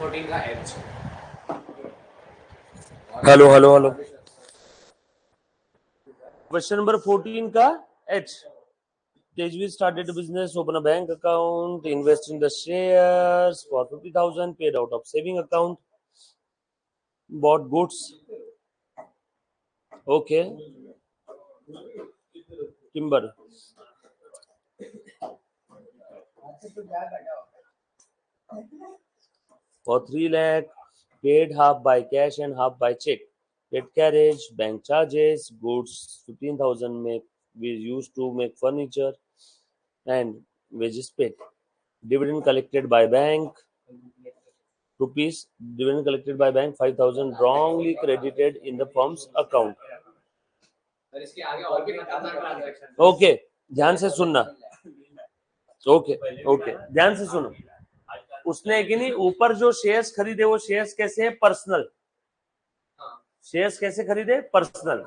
14 का H. Hello hello hello. Question number 14 का H. Tejvi started a business, open a bank account, invest in the shares for 50,000, paid out of saving account, bought goods. Okay. Timber. For 3 lakh, paid half by cash and half by check. Paid carriage, bank charges, goods 15,000 we used to make furniture and wages paid. Dividend collected by bank rupees. Dividend collected by bank 5,000 wrongly credited in the firm's account. इसके आगे और भी खतरनाक transaction. Okay, ध्यान से सुनना। Okay okay, ध्यान से सुनो। उसने कि नहीं ऊपर जो शेयर्स खरीदे वो शेयर्स कैसे है? पर्सनल। शेयर्स कैसे खरीदे? पर्सनल।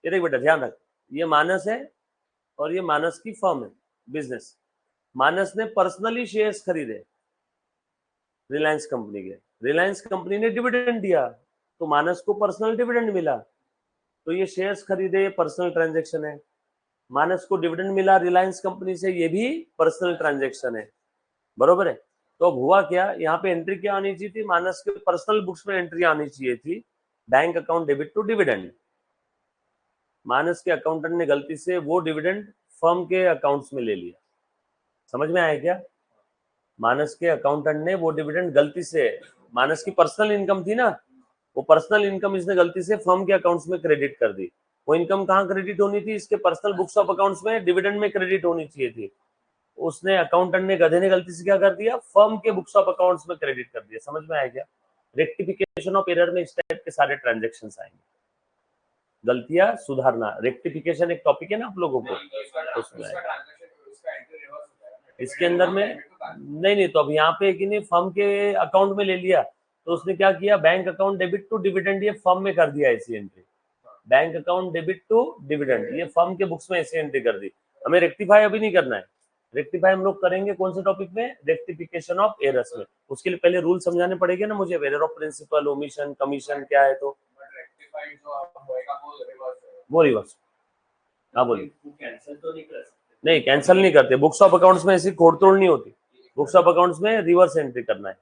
ये देख बेटा, ध्यान रख, ये मानस है और ये मानस की फर्म है, बिजनेस। मानस ने पर्सनली शेयर्स खरीदे रिलायंस कंपनी के। रिलायंस कंपनी ने डिविडेंड दिया तो मानस को पर्सनल डिविडेंड मिला, तो ये शेयर्स खरीदे, पर्सनल ट्रांजैक्शन है। मानस को डिविडेंड मिला रिलायंस कंपनी से, ये भी पर्सनल ट्रांजैक्शन है, बरोबर है। तो अब हुआ क्या, यहाँ पे एंट्री क्या आनी चाहिए थी? मानस के पर्सनल बुक्स में एंट्री आनी चाहिए थी, bank account debit to dividend. Manas के अकाउंटेंट ने गलती से वो डिविडेंड फर्म के अकाउंट्स में ले लिया। समझ में आया क्या? मानस के अकाउंटेंट ने वो डिविडेंड गलती से, मानस की पर्सनल इनकम थी ना, वो पर्सनल इनकम इसने गलती से फर्म के अकाउंट्स में क्रेडिट कर दी। वो इनकम कहाँ क्रेडिट होनी थी? इसके पर्सनल बुक्स ऑफ अकाउंट्स में, डिविडेंड में क्रेडिट होनी चाहिए थी। उसने, अकाउंटेंट ने, गधे ने गलती से क्या कर दिया? फर्म के बुक्स ऑफ अकाउंट्स में क्रेडिट कर दिया। समझ में आया क्या? रेक्टिफिकेशन ऑफ एरर में इस टाइप के सारे ट्रांजैक्शंस आएंगे। गलतियां सुधारना, रेक्टिफिकेशन एक टॉपिक है ना आप लोगों को, उसमें इसके अंदर में नहीं तो अब यहाँ पे कि नहीं फर्म के अकाउंट में ले लिया, तो उसने क्या किया? Bank account debit to dividend ये फर्म में कर दिया ऐसी entry. Bank account debit to dividend ये फर्म के बुक्स में ऐसी एंट्री कर दी। हमें रेक्टिफाई अभी नहीं करना है, रेक्टिफाई हम लोग करेंगे कौन से टॉपिक में? रेक्टिफिकेशन ऑफ एरर्स में। उसके लिए पहले रूल समझाने पड़ेंगे ना मुझे, error of principle, omission, commission क्या है। तो वो रिवर्स, हाँ बोलिए। कैंसिल तो नहीं कर सकते? नहीं, कैंसिल नहीं करते, बुक्स ऑफ अकाउंट्स में ऐसी खोड़-तोड़ नहीं होती। बुक्स ऑफ अकाउंट्स में रिवर्स एंट्री करना है।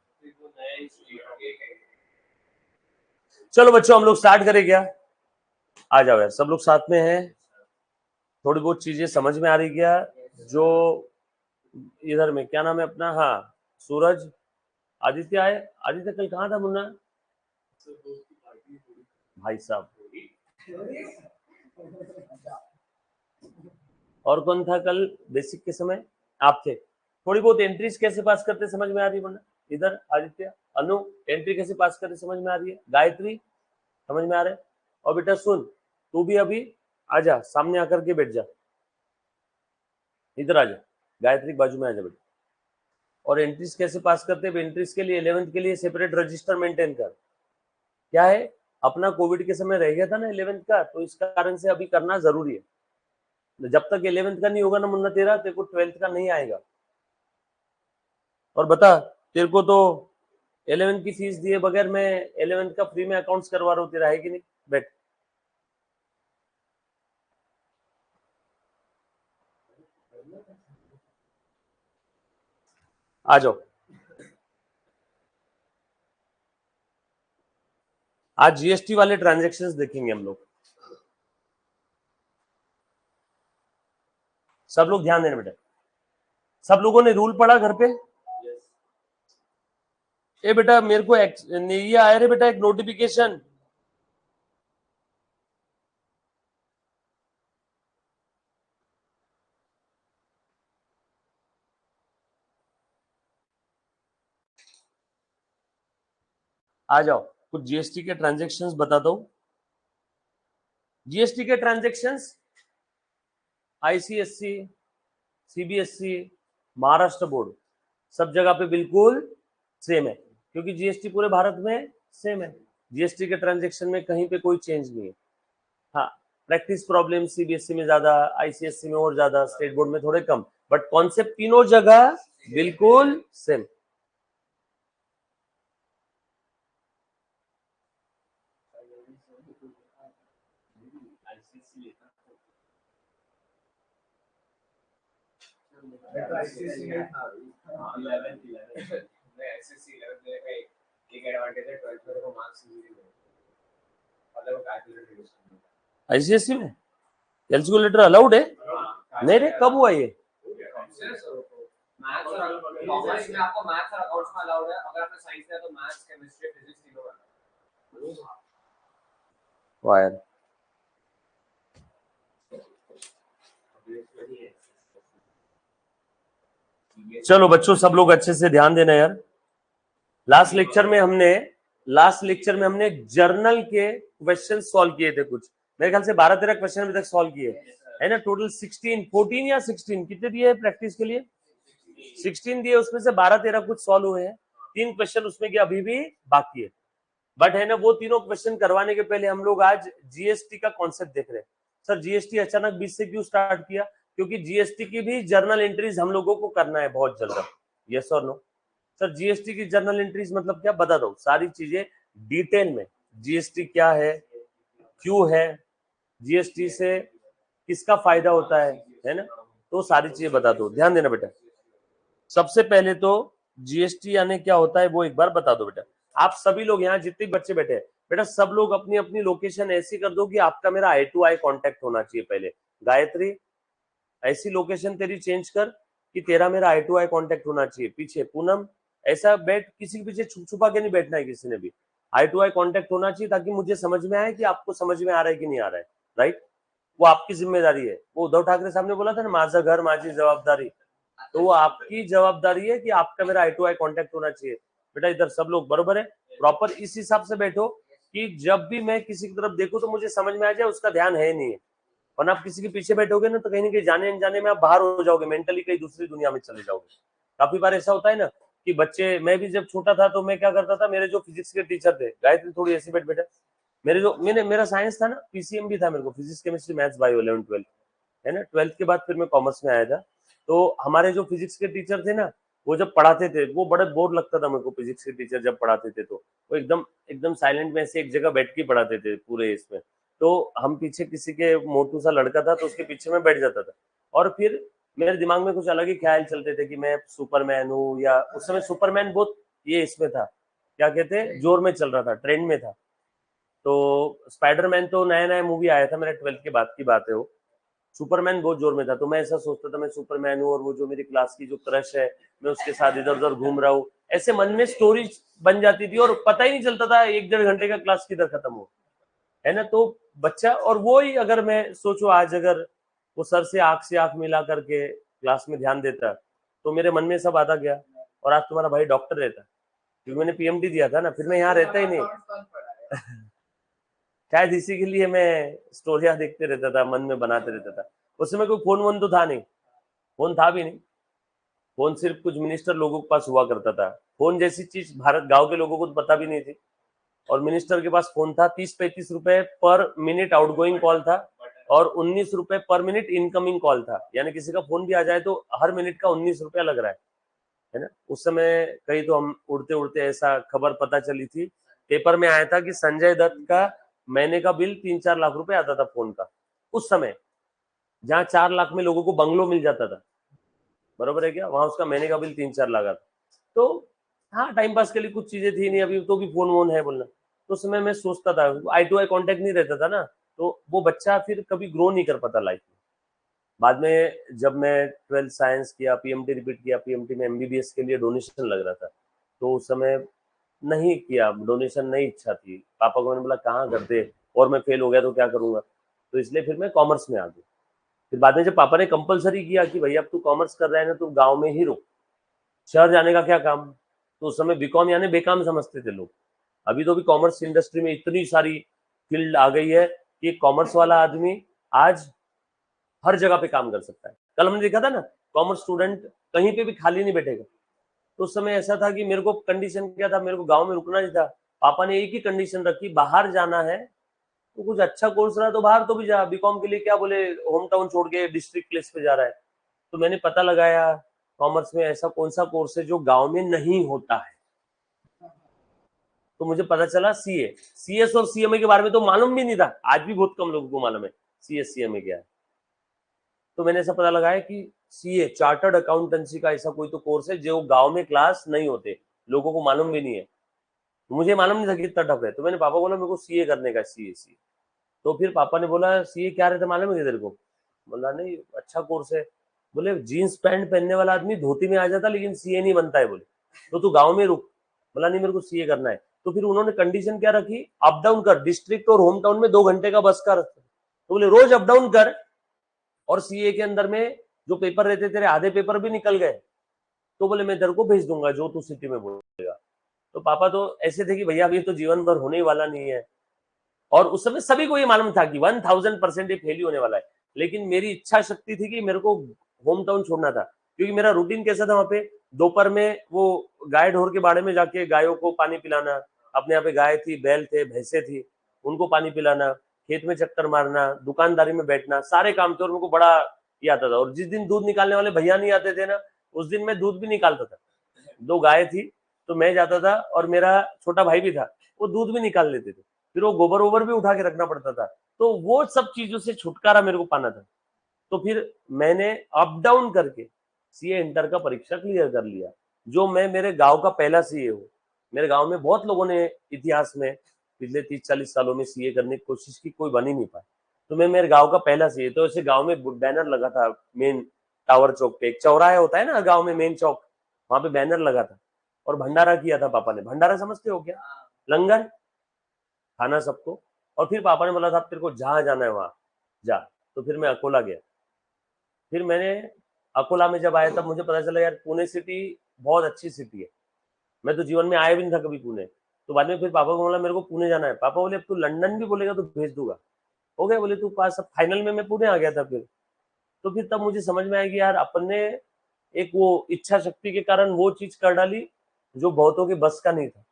चलो बच्चों, हम लोग स्टार्ट करें क्या? आ जाओ यार, सब लोग साथ में हैं। थोड़ी बहुत चीजें समझ में आ रही क्या? जो इधर में क्या नाम है अपना, हाँ सूरज, आदित्य आए। आदित्य कल कहाँ था मुन्ना? भाई साहब, और कौन था कल बेसिक के समय? आप थे। थोड़ी बहुत एंट्रीज कैसे पास करते समझ में आ रही है मुन्ना? इधर आदित्य, अनु, एंट्री कैसे पास करते समझ में आ रही है? गायत्री, समझ में आ रहा है? और बेटा सुन, तू भी अभी आजा, सामने आकर के बैठ जा, इधर आजा, गायत्री बाजू में आजा बेटा। और एंट्रीज कैसे पास करते हैं? एंट्रीज के लिए 11th के लिए सेपरेट रजिस्टर मेंटेन कर। क्या है, अपना कोविड के समय रह गया था ना 11th का, तो इस कारण से अभी करना जरूरी है। जब तक 11th का नहीं होगा ना मुन्ना तेरा, तेरे को 12th का नहीं आएगा। और बता, तेरे को तो 11th की फीस दिए बगैर मैं 11th का फ्री में अकाउंट्स करवा रहा हूँ, तेरा है कि नहीं? बैठ, आ जाओ। आज जीएसटी वाले ट्रांजैक्शंस देखेंगे हम लोग। सब लोग ध्यान देना बेटा। सब लोगों ने रूल पढ़ा घर पे? ए बेटा, मेरे को ये आया रे बेटा एक नोटिफिकेशन। आ जाओ, कुछ जीएसटी के ट्रांजैक्शंस बताता हूं। जीएसटी के transactions ICSC, CBSE, Maharashtra board, सब जगह पे बिल्कुल सेम है, क्योंकि जीएसटी पूरे भारत में सेम है। जीएसटी के ट्रांजैक्शन में कहीं पे कोई चेंज नहीं है। हाँ, प्रैक्टिस प्रॉब्लम सीबीएसई में ज्यादा, आईसीएससी में और ज्यादा, स्टेट बोर्ड में थोड़े कम, बट कॉन्सेप्ट तीनों जगह बिल्कुल सेम। ICSE में था 11 मैं ICSE 11 में एक एडवांटेज है 12th में को मार्क्स इजीली मिले मतलब वो कैलकुलेटर यूज करना आईसीएसई में कैलकुलेटर अलाउड है? नहीं रे, कब हुआ ये? मैथ्स और कॉमर्स में आपको मैथ्स और अकाउंट्स में अलाउड है, अगर आपने साइंस लिया तो मैथ्स केमिस्ट्री फिजिक्स तीनों में। वायर चलो बच्चों, सब लोग अच्छे से ध्यान देना यार। लास्ट लेक्चर में हमने जर्नल के क्वेश्चन सॉल्व किए थे कुछ, मेरे ख्याल से 12-13 क्वेश्चन अभी तक सॉल्व किए है ना। टोटल 14 या 16 कितने दिए प्रैक्टिस के लिए? 16 दिए, उसमें से 12-13 कुछ सॉल्व हुए हैं। 3 क्वेश्चन उसमें के अभी भी बाकी है, बट है ना वो तीनों क्वेश्चन करवाने के पहले हम लोग आज जीएसटी का कॉन्सेप्ट देख रहे हैं। सर जीएसटी अचानक 20 से क्यों स्टार्ट किया? क्योंकि जीएसटी की भी जर्नल एंट्रीज हम लोगों को करना है बहुत जल्द। यस और नो? सर जीएसटी की जर्नल एंट्रीज मतलब क्या, बता दो सारी चीजें डिटेल में। जीएसटी क्या है, क्यों है, जीएसटी से किसका फायदा होता है ना, तो सारी चीजें बता दो। ध्यान देना बेटा, सबसे पहले तो जीएसटी यानी क्या होता है वो एक बार बता दो बेटा। आप सभी लोग यहाँ जितने बच्चे बैठे हैं बेटा, सब लोग अपनी अपनी लोकेशन ऐसी कर दो कि आपका मेरा आई टू आई कॉन्टेक्ट होना चाहिए। पहले गायत्री ऐसी लोकेशन तेरी चेंज कर कि तेरा मेरा आई टू आई कॉन्टेक्ट होना चाहिए। पीछे पूनम ऐसा बैठ, किसी के पीछे छुप छुपा के नहीं बैठना है किसी ने भी, आई टू आई कॉन्टेक्ट होना चाहिए ताकि मुझे समझ में आए कि आपको समझ में आ रहा है कि नहीं आ रहा है। राइट, वो आपकी जिम्मेदारी है। वो उद्धव ठाकरे साहब ने बोला था ना, माझा घर माझी जवाबदारी, तो वो आपकी जवाबदारी है कि आपका मेरा आई टू आई कॉन्टेक्ट होना चाहिए। बेटा इधर सब लोग बरोबर है, प्रॉपर इस हिसाब से बैठो कि जब भी मैं किसी की तरफ देखूं तो मुझे समझ में आ जाए उसका ध्यान है नहीं है। वरना आप किसी के पीछे बैठोगे ना तो कहीं ना कहीं जाने अनजाने में आप बाहर हो जाओगे, मेंटली कहीं दूसरी दुनिया में चले जाओगे। काफी बार ऐसा होता है ना कि बच्चे, मैं भी जब छोटा था तो मैं क्या करता था, मेरे जो फिजिक्स के टीचर थे, गायत्री थोड़ी ऐसी बैठ बेटा, मेरा साइंस था ना, पीसीएम भी था मेरे को, फिजिक्स केमिस्ट्री मैथ्स बायो 11-12 है ना। 12th के बाद फिर मैं कॉमर्स में आया था। तो हमारे जो फिजिक्स के टीचर थे ना, वो जब पढ़ाते थे वो बड़ा बोर लगता था मेरे को। फिजिक्स के टीचर जब पढ़ाते थे तो वो एकदम एकदम साइलेंट में से एक जगह बैठ के पढ़ाते थे पूरे इसमें। तो हम पीछे किसी के मोटू सा लड़का था तो उसके पीछे में बैठ जाता था, और फिर मेरे दिमाग में कुछ अलग ही ख्याल चलते थे कि मैं सुपरमैन हूँ, या उस समय सुपरमैन बहुत ये इसमें था, क्या कहते हैं, जोर में चल रहा था, ट्रेंड में था। तो स्पाइडरमैन तो नया नया मूवी आया था, मेरे 12th के बाद की बात है वो। सुपरमैन बहुत जोर में था, तो मैं ऐसा सोचता था मैं सुपरमैन हूँ और वो जो मेरी क्लास की जो क्रश है मैं उसके साथ इधर उधर घूम रहा हूँ। ऐसे मन में स्टोरी बन जाती थी और पता ही नहीं चलता था 1-1.5 घंटे का क्लास किधर खत्म हो, है ना। तो बच्चा, और वो ही अगर मैं सोचो आज अगर वो सर से आंख मिला करके क्लास में ध्यान देता तो मेरे मन में सब आता गया, और आज तुम्हारा भाई डॉक्टर रहता, क्योंकि मैंने पीएमटी दिया था ना, फिर मैं यहाँ रहता ही नहीं। शायद इसी के लिए मैं स्टोरियां देखते रहता था, मन में बनाते रहता था। उस समय कोई फोन वोन तो था नहीं, फोन था भी नहीं, फोन सिर्फ कुछ मिनिस्टर लोगों के पास हुआ करता था। फोन जैसी चीज भारत गांव के लोगों को तो पता भी नहीं थी, और मिनिस्टर के पास फोन था। 30-35 रुपए पर मिनट आउटगोइंग कॉल था, और 19 रुपए पर मिनट इनकमिंग कॉल था। यानी किसी का फोन भी आ जाए तो हर मिनट का 19 रुपया लग रहा है ना। उस समय कहीं तो हम उड़ते उड़ते ऐसा खबर पता चली थी, पेपर में आया था कि संजय दत्त का महीने का बिल 3-4 लाख रुपए आता था फोन का उस समय, जहां 4 लाख में लोगों को बंगलो मिल जाता था, बरोबर है क्या, वहां उसका महीने का बिल 3-4 लाख आता। तो हाँ, टाइम पास के लिए कुछ चीजें थी नहीं, अभी तो भी फोन वोन है बोलना। तो उस समय मैं सोचता था, आई टू आई कॉन्टेक्ट नहीं रहता था ना, तो वो बच्चा फिर कभी ग्रो नहीं कर पाता लाइफ में। बाद में जब मैं 12th साइंस किया, पीएमटी रिपीट किया, पीएमटी में एमबीबीएस के लिए डोनेशन लग रहा था, तो उस समय नहीं किया डोनेशन, नहीं इच्छा थी। पापा को मैंने बोला कहाँ करते, और मैं फेल हो गया तो क्या करूंगा, तो इसलिए फिर मैं कॉमर्स में आ गया। फिर बाद में जब पापा ने कंपलसरी किया कि भैया अब तू कॉमर्स कर रहा है ना, तो गांव में ही रुक, शहर जाने का क्या काम, तो उस समय बीकॉम यानी बेकाम समझते थे लोग। अभी तो भी कॉमर्स इंडस्ट्री में इतनी सारी फील्ड आ गई है कि कॉमर्स वाला आदमी आज हर जगह पे काम कर सकता है। कल हमने देखा था ना, कॉमर्स स्टूडेंट कहीं पे भी खाली नहीं बैठेगा। तो उस समय ऐसा था कि मेरे को कंडीशन क्या था, मेरे को गांव में रुकना नहीं था। पापा ने एक ही कंडीशन रखी, बाहर जाना है तो कुछ अच्छा कोर्स रहा तो बाहर तो भी जा, बीकॉम के लिए क्या बोले होम टाउन छोड़ के डिस्ट्रिक्ट प्लेस पे जा रहा है। तो मैंने पता लगाया कॉमर्स में ऐसा कौन सा कोर्स है जो गांव में नहीं होता है, तो मुझे पता चला सीए। सीएस और सीएमए के बारे में तो मालूम भी नहीं था, आज भी बहुत कम लोगों को मालूम है सीएस सीएमए क्या है। तो मैंने ऐसा पता लगाया कि सीए चार्टर्ड अकाउंटेंसी का ऐसा कोई तो कोर्स है जो गांव में क्लास नहीं होते, लोगों को मालूम भी नहीं है। मुझे मालूम नहीं था कि इतना टफ है, तो मैंने पापा को बोला मेरे को सीए करने का, सीए। तो फिर पापा ने बोला सीए क्या रहता मालूम है तेरे को? बोला नहीं, अच्छा कोर्स है। बोले जीन्स पैंट पहनने वाला आदमी धोती में आ जाता लेकिन सीए नहीं बनता है। बोले तो तू गांव में रुक। बोला नहीं, मेरे को सीए करना है। तो फिर उन्होंने कंडीशन क्या रखी, अप डाउन कर, डिस्ट्रिक्ट और होम टाउन में 2 घंटे का बस का रास्ता। तो बोले रोज अप डाउन कर, और सीए के अंदर में जो पेपर रहते तेरे आधे पेपर भी निकल गए तो बोले मैं तेरे को भेज दूंगा जो तू सिटी में बोलेगा। तो पापा तो ऐसे थे कि भैया अभी तो जीवन भर होने ही वाला नहीं है, और उस समय सभी को ये मालूम था कि 1000% ये फेल ही होने वाला है। लेकिन मेरी इच्छा शक्ति थी कि मेरे को होम टाउन छोड़ना था, क्योंकि मेरा रूटीन कैसा था वहां पे, दोपहर में वो गाय ढोर के बाड़े में जाके गायों को पानी पिलाना, अपने यहाँ पे गाय थी, बैल थे, भैंसे थी, उनको पानी पिलाना, खेत में चक्कर मारना, दुकानदारी में बैठना, सारे काम थे और मेरे को बड़ा ये आता था। और जिस दिन दूध निकालने वाले भैया नहीं आते थे ना, उस दिन मैं दूध भी निकालता था। 2 गाय थी तो मैं जाता था और मेरा छोटा भाई भी था, वो दूध भी निकाल लेते थे, फिर वो गोबर वोबर भी उठा के रखना पड़ता था। तो वो सब चीजों से छुटकारा मेरे को पाना था। तो फिर मैंने अप डाउन करके सीए इंटर का परीक्षा क्लियर कर लिया, जो मैं मेरे गांव का पहला सीए हूँ। मेरे गांव में बहुत लोगों ने इतिहास में पिछले 30-40 सालों में सीए करने की कोशिश की, कोई बन ही नहीं पाया। तो मैं मेरे गांव का पहला सीए। तो ऐसे गांव में बैनर लगा था, मेन टावर चौक पे एक चौराहा होता है ना गांव में, मेन चौक, वहां पे बैनर लगा था। और भंडारा किया था पापा ने। भंडारा समझते हो क्या? लंगर खाना सबको। और फिर पापा ने बोला था तेरे को जहां जाना है वहां जा। तो फिर मैं अकोला गया। फिर मैंने अकोला में जब आया तब मुझे पता चला यार पुणे सिटी बहुत अच्छी सिटी है। मैं तो जीवन में आया भी नहीं था कभी पुणे। तो बाद में फिर पापा को बोला मेरे को पुणे जाना है। पापा बोले अब तू लंदन भी बोलेगा तो भेज दूंगा। हो गया, बोले तू पास। अब फाइनल में मैं पुणे आ गया था फिर। तो फिर तब मुझे समझ में आया कि यार अपन ने एक वो इच्छा शक्ति के कारण वो चीज कर डाली जो बहुतों के बस का नहीं था।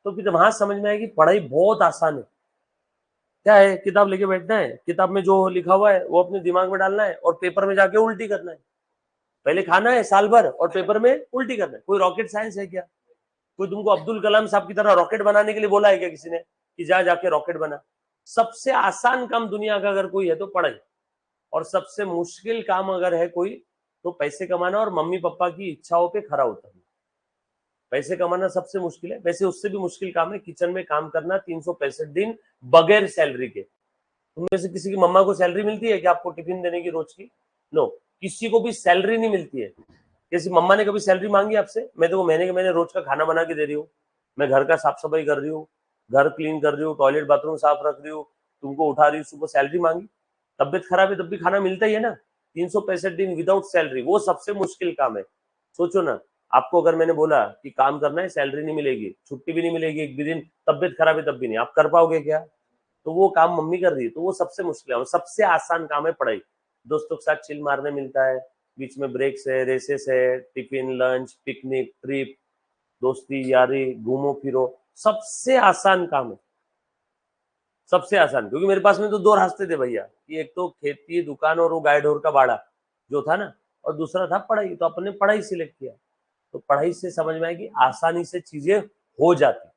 तो फिर वहां समझ में आया कि पढ़ाई बहुत आसान है। क्या है, किताब लेके बैठना है, किताब में जो लिखा हुआ है वो अपने दिमाग में डालना है और पेपर में जाके उल्टी करना है। पहले खाना है साल भर और पेपर में उल्टी करना है। कोई रॉकेट साइंस है क्या? कोई तुमको अब्दुल कलाम साहब की तरह रॉकेट बनाने के लिए बोला है क्या किसी ने कि जा जाके रॉकेट बना? सबसे आसान काम दुनिया का अगर कोई है तो पढ़ाई, और सबसे मुश्किल काम अगर है कोई तो पैसे कमाना और मम्मी पापा की इच्छाओं पे खरा उतरना। पैसे कमाना सबसे मुश्किल है, वैसे उससे भी मुश्किल काम है किचन में काम करना 365 दिन बगैर सैलरी के। तुम से किसी की मम्मा को सैलरी मिलती है कि आपको टिफिन देने की रोज की? नो, किसी को भी सैलरी नहीं मिलती है। किसी मम्मा ने कभी सैलरी मांगी आपसे? मैं तो महीने के महीने रोज का खाना बना के दे रही हूँ, मैं घर का साफ सफाई कर रही हूँ, घर क्लीन कर रही हूँ, टॉयलेट बाथरूम साफ रख रही हूँ, तुमको उठा रही हूँ, सुबह सैलरी मांगी? तबियत खराब है तब भी खाना मिलता ही है ना। 365 दिन विदाउट सैलरी, वो सबसे मुश्किल काम है। सोचो ना, आपको अगर मैंने बोला कि काम करना है, सैलरी नहीं मिलेगी, छुट्टी भी नहीं मिलेगी, एक भी दिन तबियत खराब है तब भी नहीं, आप कर पाओगे क्या? तो वो काम मम्मी कर रही है, तो वो सबसे मुश्किल है। और सबसे आसान काम है पढ़ाई। दोस्तों के साथ चिल मारने मिलता है, बीच में ब्रेक्स है, रेसेस है, टिफिन, लंच, पिकनिक, ट्रिप, दोस्ती यारी, घूमो फिरो, सबसे आसान काम है। सबसे आसान, क्योंकि मेरे पास में तो 2 रास्ते थे भैया, कि एक तो खेती दुकान और वो गाय ढोर का बाड़ा जो था ना, और दूसरा था पढ़ाई। तो अपने पढ़ाई सिलेक्ट किया। तो पढ़ाई से समझ में आया कि आसानी से चीजें हो जाती।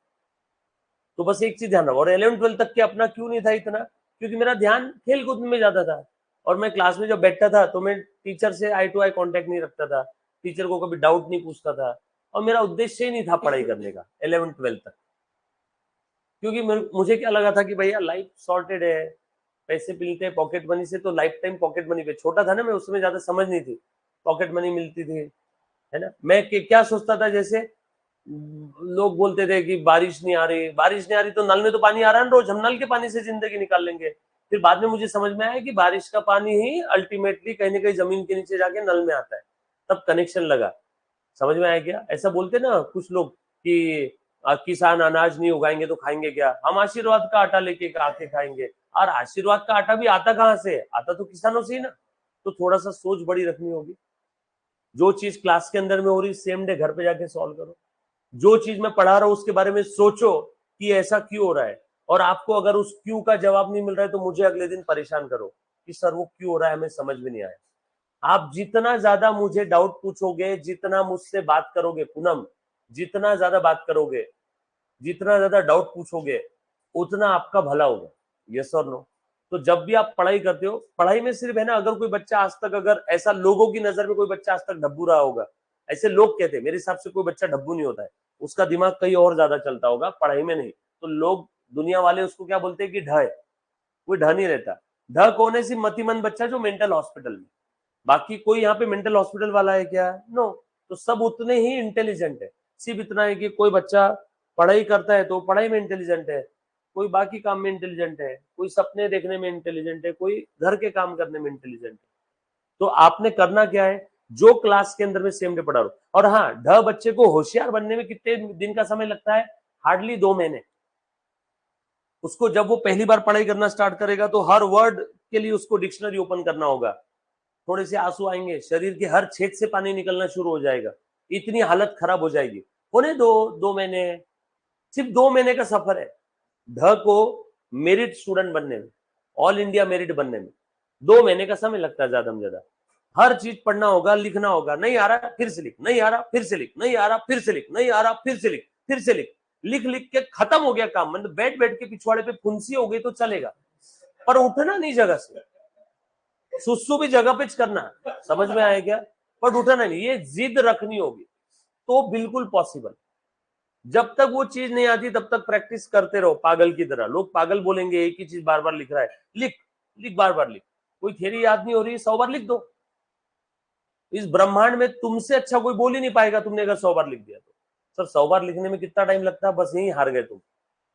तो बस एक चीज ध्यान रखो। और 11वीं 12वीं तक के अपना क्यों नहीं था इतना, क्योंकि मेरा ध्यान खेल कूद में ज्यादा था। और मैं क्लास में जब बैठता था तो मैं टीचर से आई टू आई कॉन्टेक्ट नहीं रखता था, टीचर को कभी डाउट नहीं पूछता था, और मेरा उद्देश्य ही नहीं था पढ़ाई करने का 11वीं 12वीं तक। क्योंकि मुझे क्या लगा था कि भैया लाइफ सॉर्टेड है, पैसे मिलते हैं पॉकेट मनी से, तो लाइफ टाइम पॉकेट मनी पे। छोटा था ना मैं, उसमें ज्यादा समझ नहीं थी, पॉकेट मनी मिलती थी, है ना। मैं क्या सोचता था, जैसे लोग बोलते थे कि बारिश नहीं आ रही, बारिश नहीं आ रही, तो नल में तो पानी आ रहा है ना रोज, हम नल के पानी से जिंदगी निकाल लेंगे। फिर बाद में मुझे समझ में आया कि बारिश का पानी ही अल्टीमेटली कहीं ना कहीं जमीन के नीचे जाके नल में आता है। तब कनेक्शन लगा, समझ में आया क्या। ऐसा बोलते ना कुछ लोग कि किसान अनाज नहीं उगाएंगे तो खाएंगे क्या, हम आशीर्वाद का आटा लेके आके खाएंगे। और आशीर्वाद का आटा भी आता कहाँ से? आता तो किसानों से ही ना। तो थोड़ा सा सोच बड़ी रखनी होगी। जो चीज क्लास के अंदर में हो रही, सेम डे घर पे जाके सॉल्व करो। जो चीज मैं पढ़ा रहा हूं उसके बारे में सोचो कि ऐसा क्यों हो रहा है। और आपको अगर उस क्यों का जवाब नहीं मिल रहा है तो मुझे अगले दिन परेशान करो कि सर वो क्यों हो रहा है, हमें समझ में नहीं आया। आप जितना ज्यादा मुझे डाउट पूछोगे, जितना मुझसे बात करोगे पूनम, जितना ज्यादा बात करोगे, जितना ज्यादा डाउट पूछोगे, उतना आपका भला होगा। यस और नो? तो जब भी आप पढ़ाई करते हो, पढ़ाई में सिर्फ है ना, अगर कोई बच्चा आज तक, अगर ऐसा लोगों की नजर में कोई बच्चा आज तक डब्बू रहा होगा, ऐसे लोग कहते हैं, मेरे हिसाब से कोई बच्चा डब्बू नहीं होता है, उसका दिमाग कहीं और ज्यादा चलता होगा, पढ़ाई में नहीं। तो लोग, दुनिया वाले उसको क्या बोलते हैं कि ढ है, कोई ढ नहीं रहता। ढ कौन है? सिर्फ मतिमंद बच्चा जो मेंटल हॉस्पिटल में। बाकी कोई यहाँ पे मेंटल हॉस्पिटल वाला है क्या? नो। तो सब उतने ही इंटेलिजेंट है। सिर्फ इतना है कि कोई बच्चा पढ़ाई करता है तो पढ़ाई में इंटेलिजेंट है, कोई बाकी काम में इंटेलिजेंट है, कोई सपने देखने में इंटेलिजेंट है, कोई घर के काम करने में इंटेलिजेंट है। तो आपने करना क्या है, जो क्लास के अंदर में सेम डे पढ़ा रहा हूं। और हाँ, ढ बच्चे को होशियार बनने में कितने दिन का समय लगता है? हार्डली 2 महीने। उसको जब वो पहली बार पढ़ाई करना स्टार्ट करेगा तो हर वर्ड के लिए उसको डिक्शनरी ओपन करना होगा, थोड़े से आंसू आएंगे, शरीर के हर छेद से पानी निकलना शुरू हो जाएगा, इतनी हालत खराब हो जाएगी। होने दो 2 महीने, सिर्फ 2 महीने का सफर है ढ को मेरिट स्टूडेंट बनने में, ऑल इंडिया मेरिट बनने में 2 महीने का समय लगता है ज्यादा में ज्यादा। हर चीज पढ़ना होगा, लिखना होगा, नहीं आ रहा फिर से लिख, नहीं आ रहा फिर से लिख, नहीं आ रहा फिर से लिख, नहीं आ रहा फिर से लिख, फिर से लिख, लिख लिख के खत्म हो गया काम। मतलब बैठ बैठ के पिछवाड़े पे फुंसी हो गई तो चलेगा, पर उठना नहीं जगह से। सुसु भी जगह पे करना, समझ में आया क्या? पर उठना नहीं, ये जिद रखनी होगी तो बिल्कुल पॉसिबल। जब तक वो चीज नहीं आती तब तक प्रैक्टिस करते रहो पागल की तरह। लोग पागल बोलेंगे, एक ही चीज बार बार लिख रहा है, लिख लिख बार बार लिख। कोई थ्योरी याद नहीं हो रही, 100 बार लिख दो। इस ब्रह्मांड में तुमसे अच्छा कोई बोल ही नहीं पाएगा तुमने अगर 100 बार लिख दिया तो। सर 100 बार लिखने में कितना टाइम लगता है? बस यही हार गए तुम।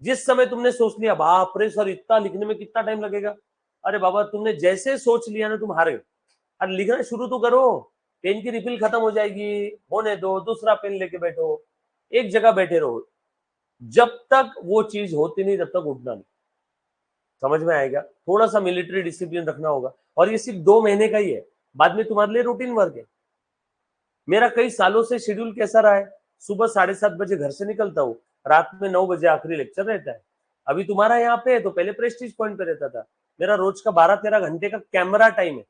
जिस समय तुमने सोच लिया बाप रे सर इतना लिखने में कितना टाइम लगेगा, अरे बाबा तुमने जैसे सोच लिया ना तुम हार गए। अरे लिखना शुरू तो करो, पेन की रिफिल खत्म हो जाएगी, होने दो, दूसरा पेन लेके बैठो, एक जगह बैठे रहो। जब तक वो चीज होती नहीं तब तक उठना नहीं। समझ में आएगा? थोड़ा सा मिलिट्री डिसिप्लिन रखना होगा, और ये सिर्फ 2 महीने का ही है, बाद में तुम्हारे लिए रूटीन वर्क है। मेरा कई सालों से शेड्यूल कैसा रहा है, सुबह 7:30 बजे घर से निकलता हूँ, रात में 9 बजे आखिरी लेक्चर रहता है। अभी तुम्हारा यहाँ पे है तो पहले प्रेस्टीज पॉइंट पे रहता था। मेरा रोज का 12-13 घंटे का कैमरा टाइम है,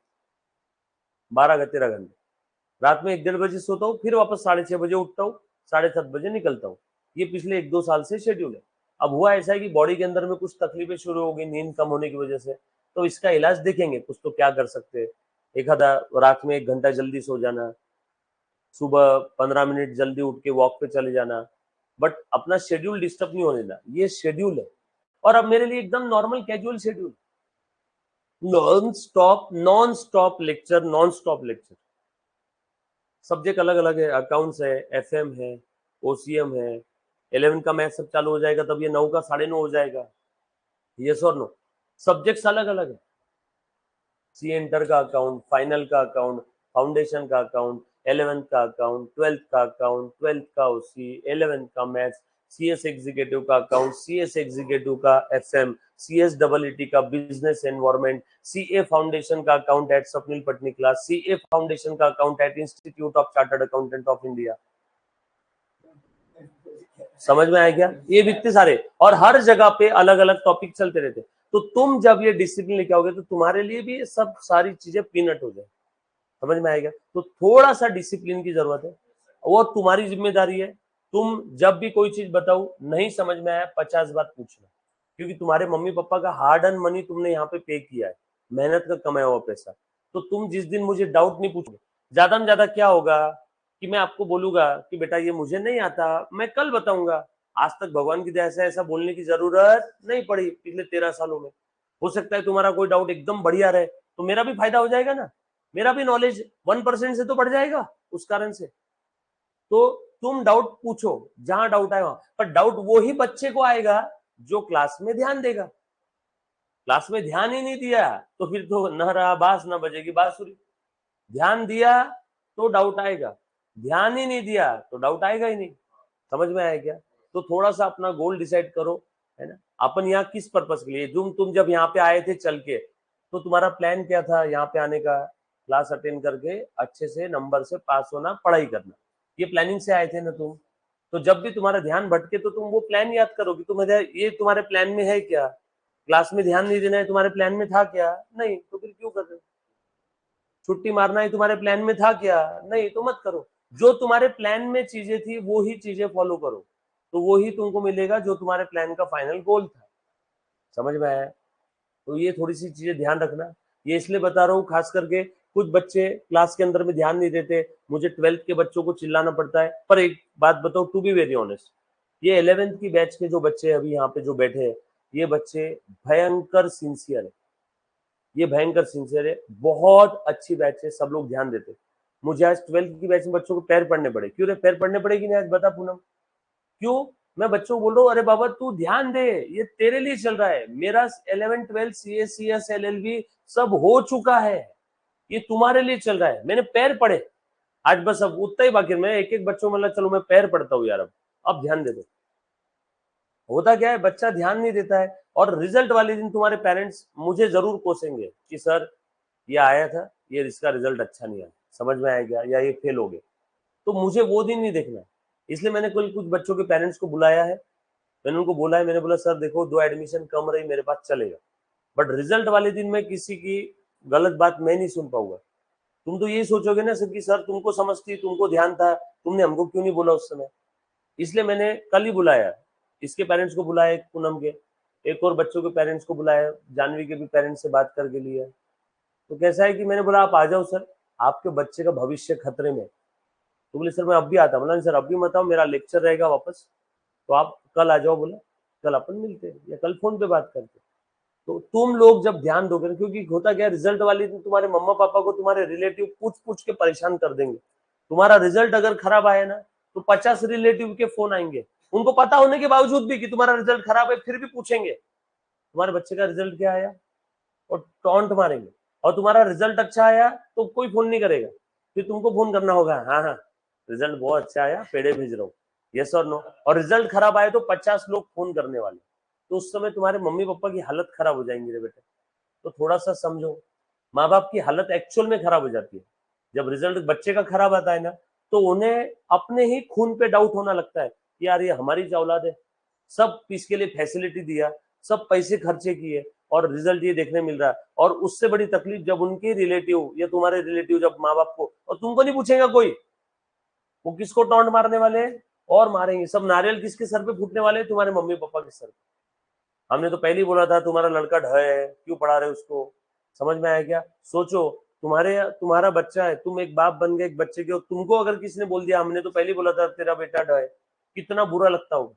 12-13 घंटे। रात में 1-1:30 बजे सोता हूँ, फिर वापस 6:30 बजे उठता हूँ, 7:30 बजे निकलता हूँ। ये पिछले 1-2 साल से शेड्यूल है। अब हुआ ऐसा है कि बॉडी के अंदर में कुछ तकलीफें शुरू हो गई नींद कम होने की वजह से, तो इसका इलाज देखेंगे, कुछ तो क्या कर सकते हैं। एक आधा रात में 1 घंटा जल्दी सो जाना, सुबह 15 मिनट जल्दी उठ के वॉक पे चले जाना, बट अपना शेड्यूल डिस्टर्ब नहीं होने देना। ये शेड्यूल है, और अब मेरे लिए एकदम normal casual schedule, non stop lecture, non stop lecture. Subject अलग अलग है, अकाउंट्स है, एफएम है, ओसीएम है, 11 का मैथ सब चालू हो जाएगा तब ये 9 का 9:30 हो जाएगा। यस और नो? सब्जेक्ट्स अलग अलग है, सी इंटर का अकाउंट, फाइनल का अकाउंट, फाउंडेशन का अकाउंट, 11th का अकाउंट, 12th का अकाउंट, 12th का ओसी, 11th का मैथ्स, सीएस एग्जीक्यूटिव का अकाउंट, सीएस एग्जीक्यूटिव का एफएम, सीएस डबलईटी का बिजनेस एनवायरनमेंट, सीए फाउंडेशन का account at Swapnil Patni class, CA foundation का account at Institute of Chartered Accountant of India. समझ में आया क्या? ये इतने सारे, और हर जगह पे अलग अलग टॉपिक चलते रहते। तो तुम जब ये डिसिप्लिन लेके आओगे तो तुम्हारे लिए भी ये सब सारी चीजें पीनट हो जाए। समझ में आएगा? तो थोड़ा सा डिसिप्लिन की जरूरत है, वो तुम्हारी जिम्मेदारी है। तुम जब भी कोई चीज बताओ नहीं समझ में आया 50 बार पूछना, क्योंकि तुम्हारे मम्मी पापा का हार्ड अर्न मनी तुमने यहाँ पे पे किया है, मेहनत का कमाया हुआ पैसा। तो तुम जिस दिन मुझे डाउट नहीं पूछोगे, ज्यादा में ज्यादा क्या होगा कि मैं आपको बोलूंगा कि बेटा ये मुझे नहीं आता, मैं कल बताऊंगा। आज तक भगवान की दया से ऐसा बोलने की जरूरत नहीं पड़ी पिछले 13 सालों में। हो सकता है तुम्हारा कोई डाउट एकदम बढ़िया रहे तो मेरा भी फायदा हो जाएगा ना, मेरा भी नॉलेज 1% से तो बढ़ जाएगा उस कारण से। तो तुम डाउट पूछो, जहां डाउट आए वहां, पर डाउट वो ही बच्चे को आएगा जो क्लास में ध्यान देगा। क्लास में ध्यान ही नहीं दिया तो फिर तो न रहा बांस न बजेगी बांसुरी। ध्यान दिया तो डाउट आएगा, ध्यान ही नहीं दिया तो डाउट आएगा ही नहीं। समझ में आया क्या? तो थोड़ा सा अपना गोल डिसाइड करो, है ना। अपन यहाँ किस पर्पस के लिए, तुम जब यहाँ पे आए थे चल के, तो तुम्हारा प्लान क्या था यहाँ पे आने का? क्लास अटेंड करके अच्छे से नंबर से पास होना, पढ़ाई करना, ये प्लानिंग से आए थे ना तुम। तो जब भी तुम्हारा ध्यान भटके तो तुम वो प्लान याद करो कि तुम्हारे ये तुम्हारे प्लान में है क्या? क्लास में ध्यान नहीं देना है तुम्हारे प्लान में था क्या? नहीं, तो फिर क्यों कर रहे हो? छुट्टी मारना है तुम्हारे प्लान में था क्या? नहीं, तो मत करो। जो तुम्हारे प्लान में चीजें थी वो ही चीजें फॉलो करो, तो वो ही तुमको मिलेगा जो तुम्हारे प्लान का फाइनल गोल था। समझ में आया? तो ये थोड़ी सी चीजें ध्यान रखना। ये इसलिए बता रहा हूँ, खास करके कुछ बच्चे क्लास के अंदर में ध्यान नहीं देते, मुझे 12th के बच्चों को चिल्लाना पड़ता है। पर एक बात बताओ, टू बी वेरी ऑनेस्ट, ये 11th की बैच के जो बच्चे अभी यहाँ पे जो बैठे हैं, ये बच्चे भयंकर सिंसियर है, ये भयंकर सिंसियर है, बहुत अच्छी बैच है, सब लोग ध्यान देते। मुझे आज 12th की बैच में बच्चों को पैर पड़ने पड़े। क्यों रे पैर पड़ने पड़े कि नहीं आज, बता पूनम क्यों? मैं बच्चों को बोल रहा हूँ, अरे बाबा तू ध्यान दे, ये तेरे लिए चल रहा है। मेरा 11 12 CS LLB सब हो चुका है, ये तुम्हारे लिए चल रहा है। मैंने पैर पड़े आज, बस अब उतना ही बाकी। मैं एक एक बच्चों मतलब चलो मैं पैर पड़ता हूँ यार, अब ध्यान दे दो। होता क्या है, बच्चा ध्यान नहीं देता है, और रिजल्ट वाले दिन तुम्हारे पेरेंट्स मुझे जरूर कोसेंगे कि सर ये आया था, ये इसका रिजल्ट अच्छा नहीं आया, समझ में आया क्या, या ये फेल हो गए। तो मुझे वो दिन नहीं देखना है, इसलिए मैंने कल कुछ बच्चों के पेरेंट्स को बुलाया है। मैंने उनको बोला है, मैंने बोला सर देखो 2 एडमिशन कम रही मेरे पास चलेगा, बट रिजल्ट वाले दिन में किसी की गलत बात मैं नहीं सुन पाऊंगा। तुम तो यही सोचोगे ना सर कि सर तुमको समझती, तुमको ध्यान था, तुमने हमको क्यों नहीं बोला उस समय। इसलिए मैंने कल ही बुलाया, इसके पेरेंट्स को बुलाया, एक पूनम के, एक और बच्चों के पेरेंट्स को बुलाया, जानवी के भी पेरेंट्स से बात करके लिया। तो कैसा है कि मैंने बोला आप आ जाओ सर, आपके बच्चे का भविष्य खतरे में। तो बोले सर मैं अब भी आता। बोला सर अब भी मत आओ, मेरा लेक्चर रहेगा वापस, तो आप कल आ जाओ। बोला कल अपन मिलते हैं या कल फोन पे बात करते। तो तुम लोग जब ध्यान दोगे, क्योंकि होता क्या, रिजल्ट वाले दिन तुम्हारे मम्मा पापा को तुम्हारे रिलेटिव पूछ पूछ के परेशान कर देंगे। तुम्हारा रिजल्ट अगर खराब आया ना, तो 50 रिलेटिव के फोन आएंगे, उनको पता होने के बावजूद भी कि तुम्हारा रिजल्ट खराब है, फिर भी पूछेंगे तुम्हारे बच्चे का रिजल्ट क्या आया, और टॉन्ट मारेंगे। और तुम्हारा रिजल्ट अच्छा आया तो कोई फोन नहीं करेगा, फिर तुमको फोन करना होगा, हाँ हाँ रिजल्ट बहुत अच्छा आया, पेड़े भेज रहा हूँ, यस और नो। और रिजल्ट खराब आए तो 50 लोग फोन करने वाले, तो उस समय तुम्हारे मम्मी पापा की हालत खराब हो जाएंगी रे बेटे। तो थोड़ा सा समझो, माँ बाप की हालत एक्चुअल में खराब हो जाती है जब रिजल्ट बच्चे का खराब आता है ना, तो उन्हें अपने ही खून पे डाउट होना लगता है कि यार ये हमारी औलाद है, सब इसके लिए फैसिलिटी दिया, सब पैसे खर्चे किए, और रिजल्ट ये देखने मिल रहा है। और उससे बड़ी तकलीफ जब उनके रिलेटिव या तुम्हारे रिलेटिव जब माँ बाप को, और तुमको नहीं पूछेगा कोई, वो किसको टॉन्ट मारने वाले हैं और मारेंगे सब। नारियल किसके सर पे फूटने वाले हैं, तुम्हारे मम्मी पापा के सर पे। हमने तो पहले ही बोला था तुम्हारा लड़का ढ है, क्यों पढ़ा रहे उसको, समझ में आया क्या। सोचो तुम्हारा बच्चा है, तुम एक बाप बन गए एक बच्चे के, और तुमको अगर किसी ने बोल दिया हमने तो पहले ही बोला था तेरा बेटा ढ है, कितना बुरा लगता होगा।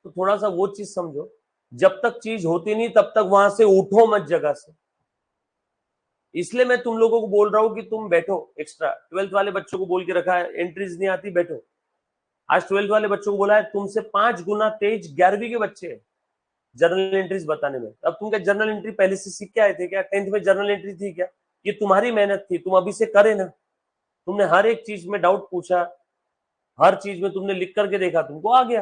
तो थोड़ा सा वो चीज समझो, जब तक चीज होती नहीं तब तक वहां से उठो मत जगह से। इसलिए मैं तुम लोगों को बोल रहा हूं कि तुम बैठो एक्स्ट्रा। 12th वाले बच्चों को बोल के रखा है, एंट्रीज नहीं आती बैठो। आज 12th वाले बच्चों को बोला है तुमसे 5 गुना तेज 11वीं के बच्चे हैं जर्नल एंट्रीज बताने में। अब तुम क्या जर्नल एंट्री पहले से सीख के आए थे क्या, 10th में जर्नल एंट्री थी क्या, ये तुम्हारी मेहनत थी, तुम अभी से करे ना। तुमने हर एक चीज में डाउट पूछा, हर चीज में तुमने लिख करके देखा, तुमको आ गया।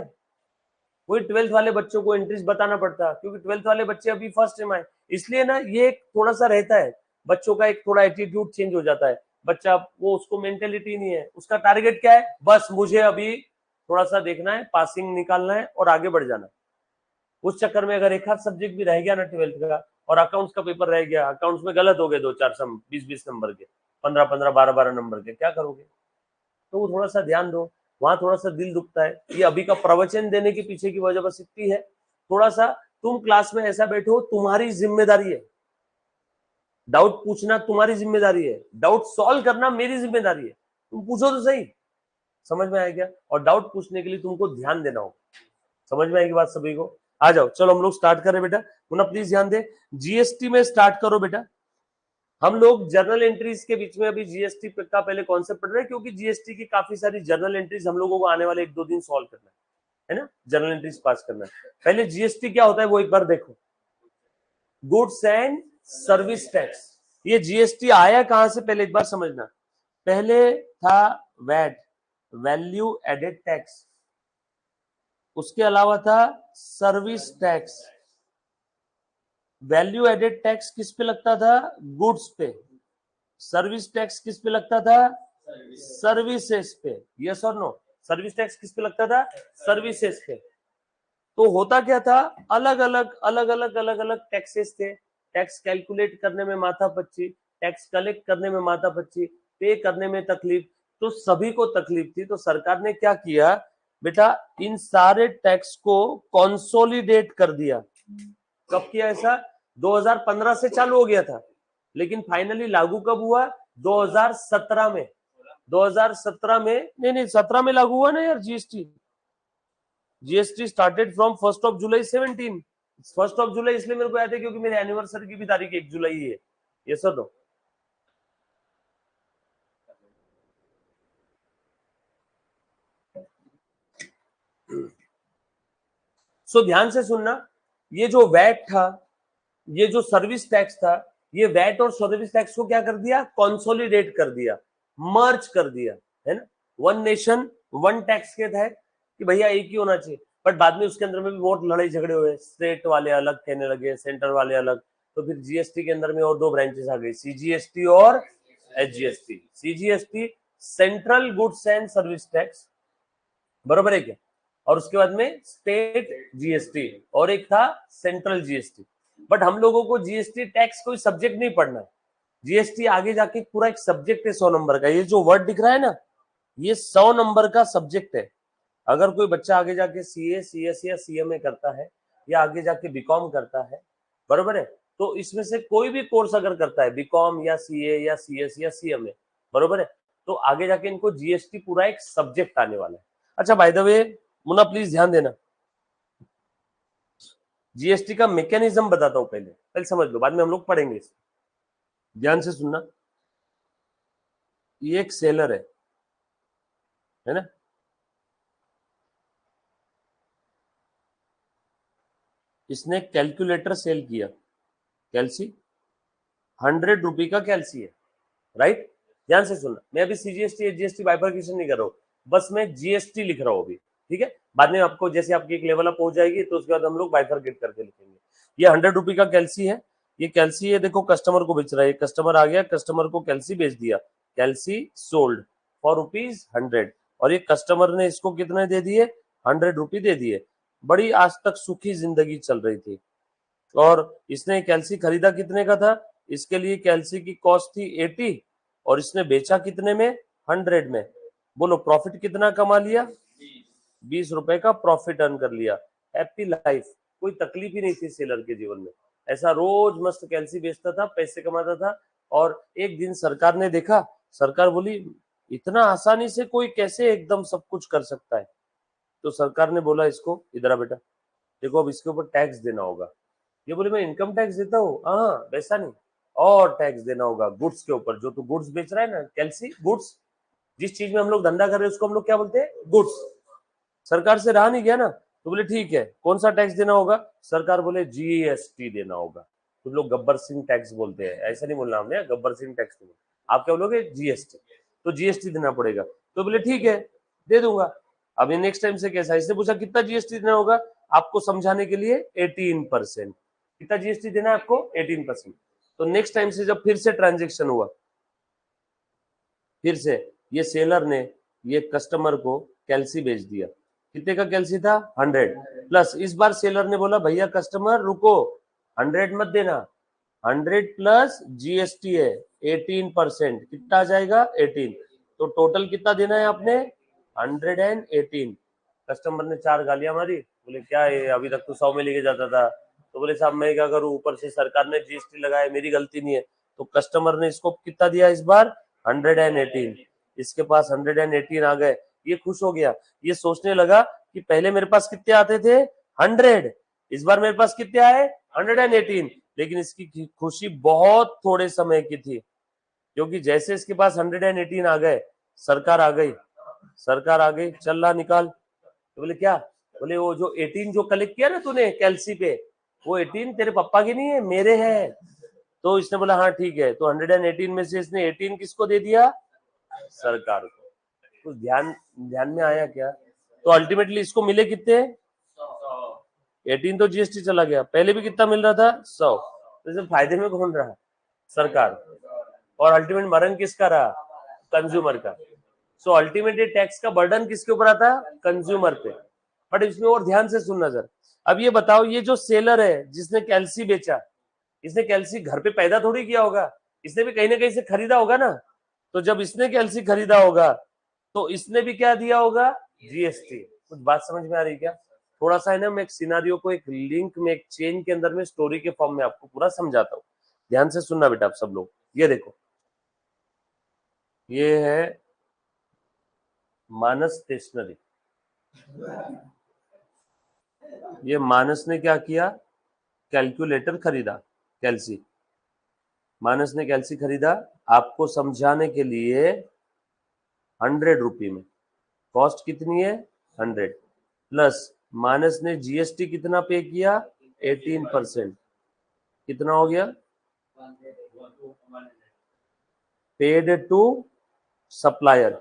वही 12th वाले बच्चों को एंट्रीज बताना पड़ता, क्योंकि 12th वाले बच्चे अभी फर्स्ट टाइम आए। इसलिए ना ये थोड़ा सा रहता है, बच्चों का एक थोड़ा एटीट्यूड चेंज हो जाता है। बच्चा वो उसको मेंटेलिटी नहीं है, उसका टारगेट क्या है, बस मुझे अभी थोड़ा सा देखना है, पासिंग निकालना है और आगे बढ़ जाना। उस चक्कर में अगर एक आध सब्जेक्ट भी रह गया ना 12th का, और अकाउंट्स का पेपर रह गया, अकाउंट्स में गलत हो गए 2-4 सम 20-20 नंबर के, 15-15 12-12 नंबर के, क्या करोगे। तो वो थोड़ा सा ध्यान दो, वहां थोड़ा सा दिल दुखता है। ये अभी का प्रवचन देने के पीछे की वजह बस इतनी है, थोड़ा सा तुम क्लास में ऐसा बैठो, तुम्हारी जिम्मेदारी है, डाउट पूछना तुम्हारी जिम्मेदारी है, डाउट सॉल्व करना मेरी जिम्मेदारी है। तुम पूछो तो सही, समझ में आया क्या। और डाउट पूछने के लिए तुमको ध्यान देना होगा, समझ में आएगी बात सभी को। आ जाओ चलो हम लोग स्टार्ट करें बेटा, मुन्ना प्लीज ध्यान दे, जीएसटी में स्टार्ट करो बेटा। हम लोग जर्नल एंट्रीज के बीच में अभी जीएसटी का पहले कॉन्सेप्ट पढ़ रहे हैं, क्योंकि जीएसटी की काफी सारी जर्नल एंट्रीज हम लोगों को आने वाले 1-2 दिन सॉल्व करना है ना, जर्नल एंट्रीज पास करना है। पहले जीएसटी क्या होता है वो एक बार देखो, गुड्स एंड सर्विस टैक्स। ये जीएसटी आया कहां से पहले एक बार समझना। पहले था वैट, वैल्यू एडेड टैक्स, उसके अलावा था service tax. Value added tax किस पे लगता था, गुड्स पे। सर्विस टैक्स किस पे लगता था, सर्विसेज पे। यस और नो, सर्विस टैक्स किस पे लगता था, सर्विसेज पे। तो होता क्या था, अलग अलग टैक्सेस थे, टैक्स कैलकुलेट करने में माथापच्ची, टैक्स कलेक्ट करने में माथापच्ची, पे करने में तकलीफ, तो सभी को तकलीफ थी। तो सरकार ने क्या किया बेटा, इन सारे टैक्स को कंसोलिडेट कर दिया। कब किया ऐसा, 2015 से चालू हो गया था, लेकिन फाइनली लागू कब हुआ? 2017 में। 2017 में, नहीं 17 में लागू हुआ ना यार जीएसटी। जीएसटी स्टार्टेड फ्रॉम 1 जुलाई 17। 1 जुलाई इसलिए मेरे को याद है क्योंकि मेरे एनिवर्सरी की भी तारीख 1 जुलाई है। ये सर दो सो ध्यान से सुनना, ये जो वैट था, ये जो सर्विस टैक्स था, ये वैट और सर्विस टैक्स को क्या कर दिया? कंसोलिडेट कर दिया, मर्ज कर दिया, है ना। वन नेशन वन टैक्स के तहत कि भैया एक ही होना चाहिए। बट बाद में उसके अंदर में भी बहुत लड़ाई झगड़े हुए, स्टेट वाले अलग कहने लगे, सेंटर वाले अलग, तो फिर जीएसटी के अंदर में और दो ब्रांचेस आ गई, सीजीएसटी और HGST. CGST central goods and service tax, बरोबर है क्या? और उसके बाद में स्टेट जीएसटी और एक था सेंट्रल जीएसटी। बट हम लोगों को जीएसटी टैक्स कोई सब्जेक्ट नहीं पढ़ना है। जीएसटी आगे जाके पूरा एक सब्जेक्ट है 100 नंबर का। ये जो वर्ड दिख रहा है ना, ये 100 नंबर का सब्जेक्ट है। अगर कोई बच्चा आगे जाके सीए, सीएस या सीएमए करता है या आगे जाके बीकॉम करता है, बरोबर है, तो इसमें से कोई भी कोर्स अगर करता है, बीकॉम या सीए या सीएस या सीएमए, बरोबर है, तो आगे जाके इनको जीएसटी पूरा एक सब्जेक्ट आने वाला है। अच्छा by the way Munna please ध्यान देना, जीएसटी का मैकेनिज्म बताता हूं, पहले समझ लो, बाद में हम लोग पढ़ेंगे। ध्यान से सुनना, ये एक सेलर है ना, इसने कैलकुलेटर सेल किया, कैल्सी 100 रुपए का कैल्सी है, राइट। ध्यान से सुनना, मैं अभी सीजीएसटी जीएसटी बाइफरकेशन नहीं कर रहा हूं, बस मैं जीएसटी लिख रहा हूं अभी, ठीक है। बाद में आपको जैसे आपकी एक लेवल अप हो जाएगी तो उसके बाद हम लोग बाइफरकेट करके लिखेंगे। ये 100 रुपए का कैल्सी है, ये कैल्सी है, देखो कस्टमर को बेच रहा है, कस्टमर आ गया, कस्टमर को कैल्सी बेच दिया, कैल्सी सोल्ड फॉर ₹100, और ये कस्टमर ने इसको कितने दे दिए? 100 रुपए दे दिए। बड़ी आज तक सुखी जिंदगी चल रही थी। और इसने कैल्सी खरीदा कितने का था? इसके लिए कैल्सी की कॉस्ट थी 80 और इसने बेचा कितने में? 100 में। बोलो प्रॉफिट कितना कमा लिया? 20 रुपए का प्रॉफिट अर्न कर लिया। हैप्पी लाइफ, कोई तकलीफ ही नहीं थी सेलर के जीवन में। ऐसा रोज मस्त कैल्सी बेचता था, पैसे कमाता था। और एक दिन सरकार ने देखा, सरकार बोली इतना आसानी से कोई कैसे एकदम सब कुछ कर सकता है? तो सरकार ने बोला इसको, इधर आ बेटा, देखो अब इसके ऊपर टैक्स देना होगा। ये बोले मैं इनकम टैक्स देता हूँ, हाँ वैसा नहीं, और टैक्स देना होगा गुड्स के ऊपर, जो तू गुड्स बेच रहा है ना कैल्सी, गुड्स, जिस चीज में हम लोग धंधा कर रहे हैं उसको हम लोग क्या बोलते हैं? गुड्स। सरकार से रहा नहीं गया ना, तो बोले ठीक है, कौन सा टैक्स देना होगा? सरकार बोले जीएसटी देना होगा। तुम लोग गब्बर सिंह टैक्स बोलते हैं, ऐसा नहीं बोलना हमने, गब्बर सिंह टैक्स नहीं, आप क्या बोलोगे? जीएसटी। तो जीएसटी देना पड़ेगा। तो बोले ठीक है दे दूंगा। अभी नेक्स्ट टाइम से कैसा, इसने पूछा कितना जीएसटी देना होगा? आपको समझाने के लिए 18%। कितना जीएसटी देना है आपको? 18%। तो नेक्स्ट टाइम से जब फिर से ट्रांजेक्शन हुआ, फिर से ये सेलर ने ये कस्टमर को कैल्सी बेच दिया। कितने का कैल्सी था? 100 प्लस। इस बार सेलर ने बोला भैया कस्टमर रुको, 100 मत देना, 100 प्लस जीएसटी है 18%। कितना आ जाएगा? 18। तो टोटल कितना देना है आपने? 118। कस्टमर ने 4 गालियां मारी, बोले क्या है अभी तक तो 100 में लेके जाता था। तो बोले साहब मैं क्या करूं, ऊपर से सरकार ने जीएसटी लगाया, मेरी गलती नहीं है। तो कस्टमर ने इसको कितना दिया इस बार? 118। इसके पास 118 आ गए, ये खुश हो गया। ये सोचने लगा कि पहले मेरे पास कितने आते थे? 100, इस बार मेरे पास कितने आए? 118। लेकिन इसकी खुशी बहुत थोड़े समय की थी, क्योंकि जैसे इसके पास 118 आ गए, सरकार आ गई, सरकार आ गई, चल रहा निकाल। तो बोले क्या? बोले वो जो 18 जो कलेक्ट किया ना तूने कैल्सी पे, वो 18 तेरे पापा के नहीं है, मेरे हैं। तो इसने बोला हाँ ठीक है। तो 118 में से इसने 18 किसको दे दिया? सरकार को। कुछ ध्यान ध्यान में आया क्या? तो अल्टीमेटली इसको मिले कितने? 18 तो जीएसटी चला गया, पहले भी कितना मिल रहा था? 100। तो इसमें फायदे में कौन रहा? सरकार। और अल्टीमेट मरण किसका रहा? कंज्यूमर का। सो अल्टीमेट टैक्स का बर्डन किसके ऊपर आता? कंज्यूमर पे। बट इसमें और ध्यान से सुनना सर। अब ये बताओ, ये जो सेलर है जिसने कैल्सी बेचा, इसने कैल्सी घर पे पैदा थोड़ी किया होगा, इसने भी कहीं ना कहीं से खरीदा होगा ना। तो जब इसने कैल्सी खरीदा होगा तो इसने भी क्या दिया होगा? जीएसटी। कुछ बात समझ में आ रही क्या? थोड़ा सा है ना, मैं एक सिनारियो को एक लिंक में एक चेन के अंदर में स्टोरी के फॉर्म में आपको पूरा समझाता हूँ। ध्यान से सुनना बेटा आप सब लोग। ये देखो, ये है मानस स्टेशनरी। ये मानस ने क्या किया, कैलकुलेटर खरीदा, कैल्सी। मानस ने कैल्सी खरीदा आपको समझाने के लिए 100 रुपये में। कॉस्ट कितनी है 100, प्लस मानस ने जीएसटी कितना पे किया 18%। कितना हो गया, पेड टू सप्लायर।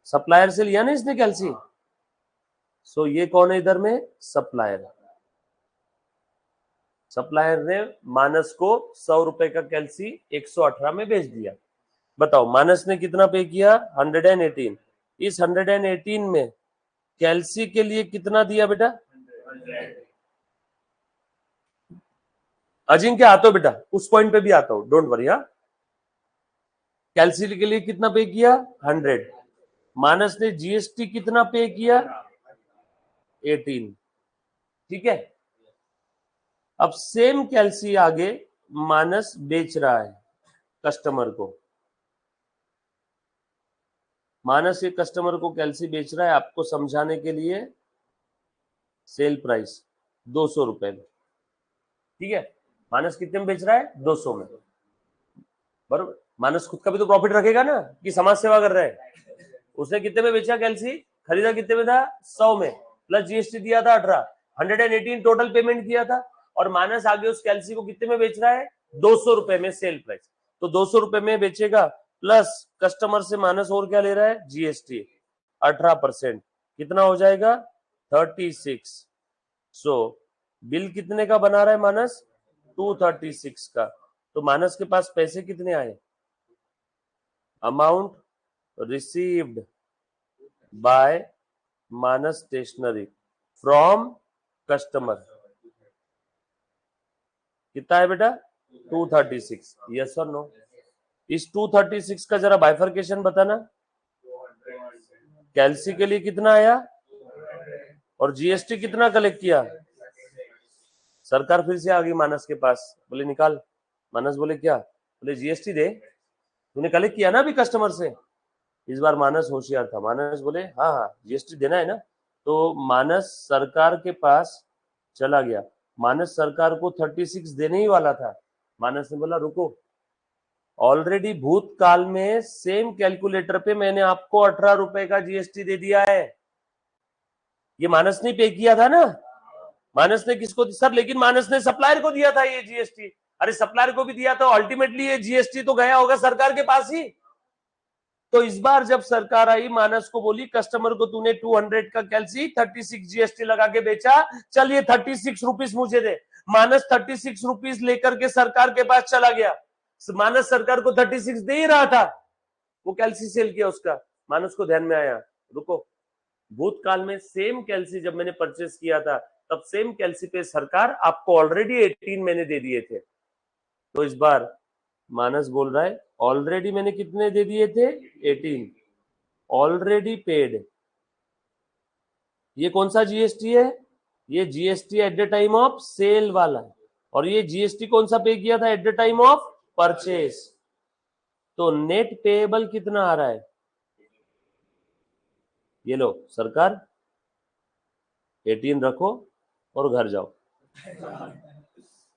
सप्लायर से लिया ना इसने कैल्सी, सो ये कौन है इधर में, सप्लायर। सप्लायर ने मानस को 100 रुपए का कैल्सी 118 में बेच दिया। बताओ मानस ने कितना पे किया 118। इस 118 में कैल्सी के लिए कितना दिया बेटा, अजिंक्य आता हो बेटा, उस पॉइंट पे भी आता हूं, डोंट वरी। कैल्सी के लिए कितना पे किया 100। मानस ने जीएसटी कितना पे किया 18, ठीक है। अब सेम कैल्सी आगे मानस बेच रहा है कस्टमर को। मानस ये कस्टमर को कैल्सी बेच रहा है आपको समझाने के लिए, सेल प्राइस 200 रुपए में, ठीक है। मानस कितने में बेच रहा है 200 में, बराबर। मानस खुद का भी तो प्रॉफिट रखेगा ना कि समाज सेवा कर रहा है। उसने कितने में बेचा कैल्सी, खरीदा कितने में था 100 में, प्लस जीएसटी दिया था 18, 118 टोटल पेमेंट किया था। और मानस आगे उस कैल्सी को कितने में बेच रहा है 200 रुपए में सेल प्राइस, तो 200 रुपए में बेचेगा, प्लस कस्टमर से मानस और क्या ले रहा है जीएसटी 18%। कितना हो जाएगा 36। सो बिल कितने का बना रहा है मानस 236 का। तो मानस के पास पैसे कितने आए, amount received by Manas stationery from customer, कितना है बेटा 236, यस और नो। इस 236 का जरा बाइफर्केशन बताना, कैल्सी के लिए कितना आया और जीएसटी कितना कलेक्ट किया। सरकार फिर से आ गई मानस के पास, बोले निकाल। मानस बोले क्या, बोले जीएसटी दे, तूने कलेक्ट किया ना अभी कस्टमर से। इस बार मानस होशियार था, मानस बोले हाँ हाँ जीएसटी देना है ना। तो मानस सरकार के पास चला गया, मानस सरकार को 36 देने ही वाला था। मानस ने बोला रुको, ऑलरेडी भूतकाल में सेम कैलकुलेटर पे मैंने आपको 18 रुपए का जीएसटी दे दिया है। ये मानस ने पे किया था ना, मानस ने किसको सर, लेकिन मानस ने सप्लायर को दिया था ये जीएसटी। अरे सप्लायर को भी दिया था, अल्टीमेटली ये जीएसटी तो गया होगा सरकार के पास ही। तो इस बार जब सरकार आई, मानस को बोली कस्टमर को तूने 200 का कैल्सी 36 जीएसटी लगा के बेचा, चल ये 36 रुपीस मुझे दे। मानस 36 रुपीस लेकर के सरकार के पास चला गया। मानस सरकार को 36 दे ही रहा था, वो कैल्सी सेल किया उसका। मानस को ध्यान में आया रुको, भूतकाल में सेम कैल्सी जब मैंने परचेस किया था तब सेम कैल्सी पे सरकार आपको ऑलरेडी 18 मैंने दे दिए थे। तो इस बार मानस बोल रहा है ऑलरेडी मैंने कितने दे दिए थे 18, ऑलरेडी पेड। ये कौन सा जीएसटी है, ये GST at the time of sale वाला, और ये जीएसटी कौन सा पे किया था at the time of purchase. तो नेट पेएबल कितना आ रहा है, ये लो सरकार 18 रखो और घर जाओ।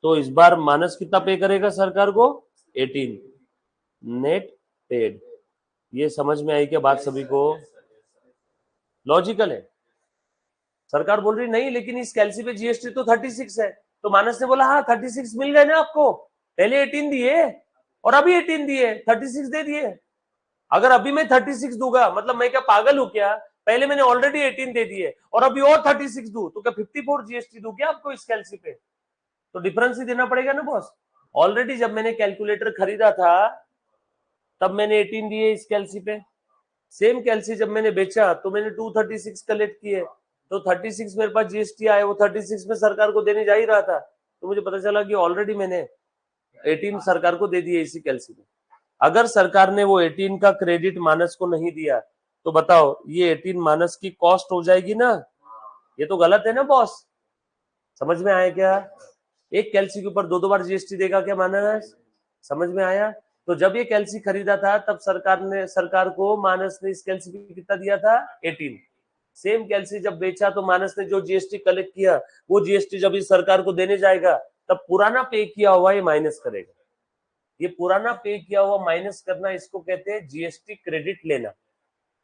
तो इस बार मानस कितना पे करेगा सरकार को 18, नेट पेड। ये समझ में आई क्या बात सभी को, लॉजिकल है। सरकार बोल रही नहीं लेकिन इस कैल्सी पे जीएसटी तो 36 है, तो मानस ने बोला हाँ 36 मिल गए ना आपको, पहले 18 दिए और अभी 18 दिए, 36 दे दिए। अगर अभी मैं 36 दूंगा मतलब मैं क्या पागल हूं क्या, पहले मैंने ऑलरेडी 18 दे दिए और अभी और 36 दूं तो क्या 54 जीएसटी दूं क्या आपको इस कैल्सी पे, तो डिफरेंस ही देना पड़ेगा ना बॉस। ऑलरेडी जब मैंने कैलकुलेटर खरीदा था तब मैंने 18 दिए इस कैल्सी पे, सेम कैल्सी जब मैंने बेचा तो मैंने 236 कलेक्ट किए, तो 36 मेरे पास जीएसटी आए, वो 36 में सरकार को देने जा ही रहा था, तो मुझे पता चला कि ऑलरेडी मैंने 18 सरकार को दे दिए इसी कैल्सी में। अगर सरकार ने वो 18 का क्रेडिट मानस को नहीं दिया तो बताओ ये 18 मानस की कॉस्ट हो जाएगी ना, ये तो गलत है ना बॉस, समझ में आया क्या? एक कैल्सी के ऊपर 2-2 बार जीएसटी देगा क्या मानस? समझ में आया? तो जब ये कैल्सी खरीदा था तब सरकार को मानस ने इस कैल्सी पे कितना दिया था? 18। सेम कैल्सी जब बेचा तो मानस ने जो जीएसटी कलेक्ट किया वो जीएसटी जब इस सरकार को देने जाएगा तब पुराना पे किया हुआ ये माइनस करेगा। ये पुराना पे किया हुआ माइनस करना, इसको कहते हैं जीएसटी क्रेडिट लेना।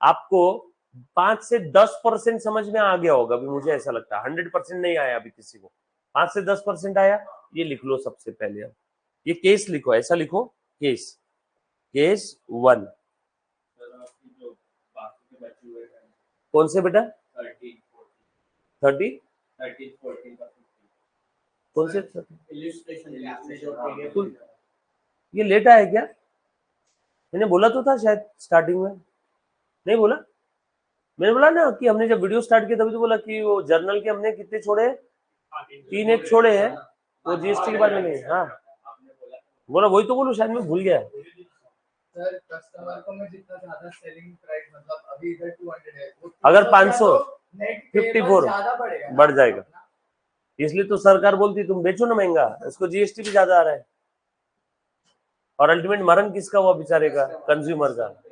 आपको 5 से 10% समझ में आ गया होगा, अभी मुझे ऐसा लगता है 100% नहीं आया अभी किसी को, 5 से 10% आया। ये लिख लो सबसे पहले, अब ये केस लिखो, ऐसा लिखो केस 1। कौन से बेटा? 30 कौन से? ये लेट आया क्या? मैंने बोला तो था शायद स्टार्टिंग में, नहीं बोला? मैंने बोला ना कि हमने जब वीडियो स्टार्ट किया तभी तो बोला कि वो जर्नल के हमने कितने छोड़े? 3 एक छोड़े हैं, वो जीएसटी के बाद में नहीं। हाँ बोला, वही तो बोलूं, शायद मैं भूल गया। सर कस्टमर को मैं जितना ज्यादा सेलिंग प्राइस, मतलब अभी इधर 200 है, अगर 500 नेट 54 ज्यादा बढ़ेगा, बढ़ जाएगा, इसलिए तो सरकार बोलती तुम बेचो ना महंगा, इसको जीएसटी भी ज्यादा आ रहा है। और अल्टीमेट मरण किसका हुआ बेचारे का? कंज्यूमर का।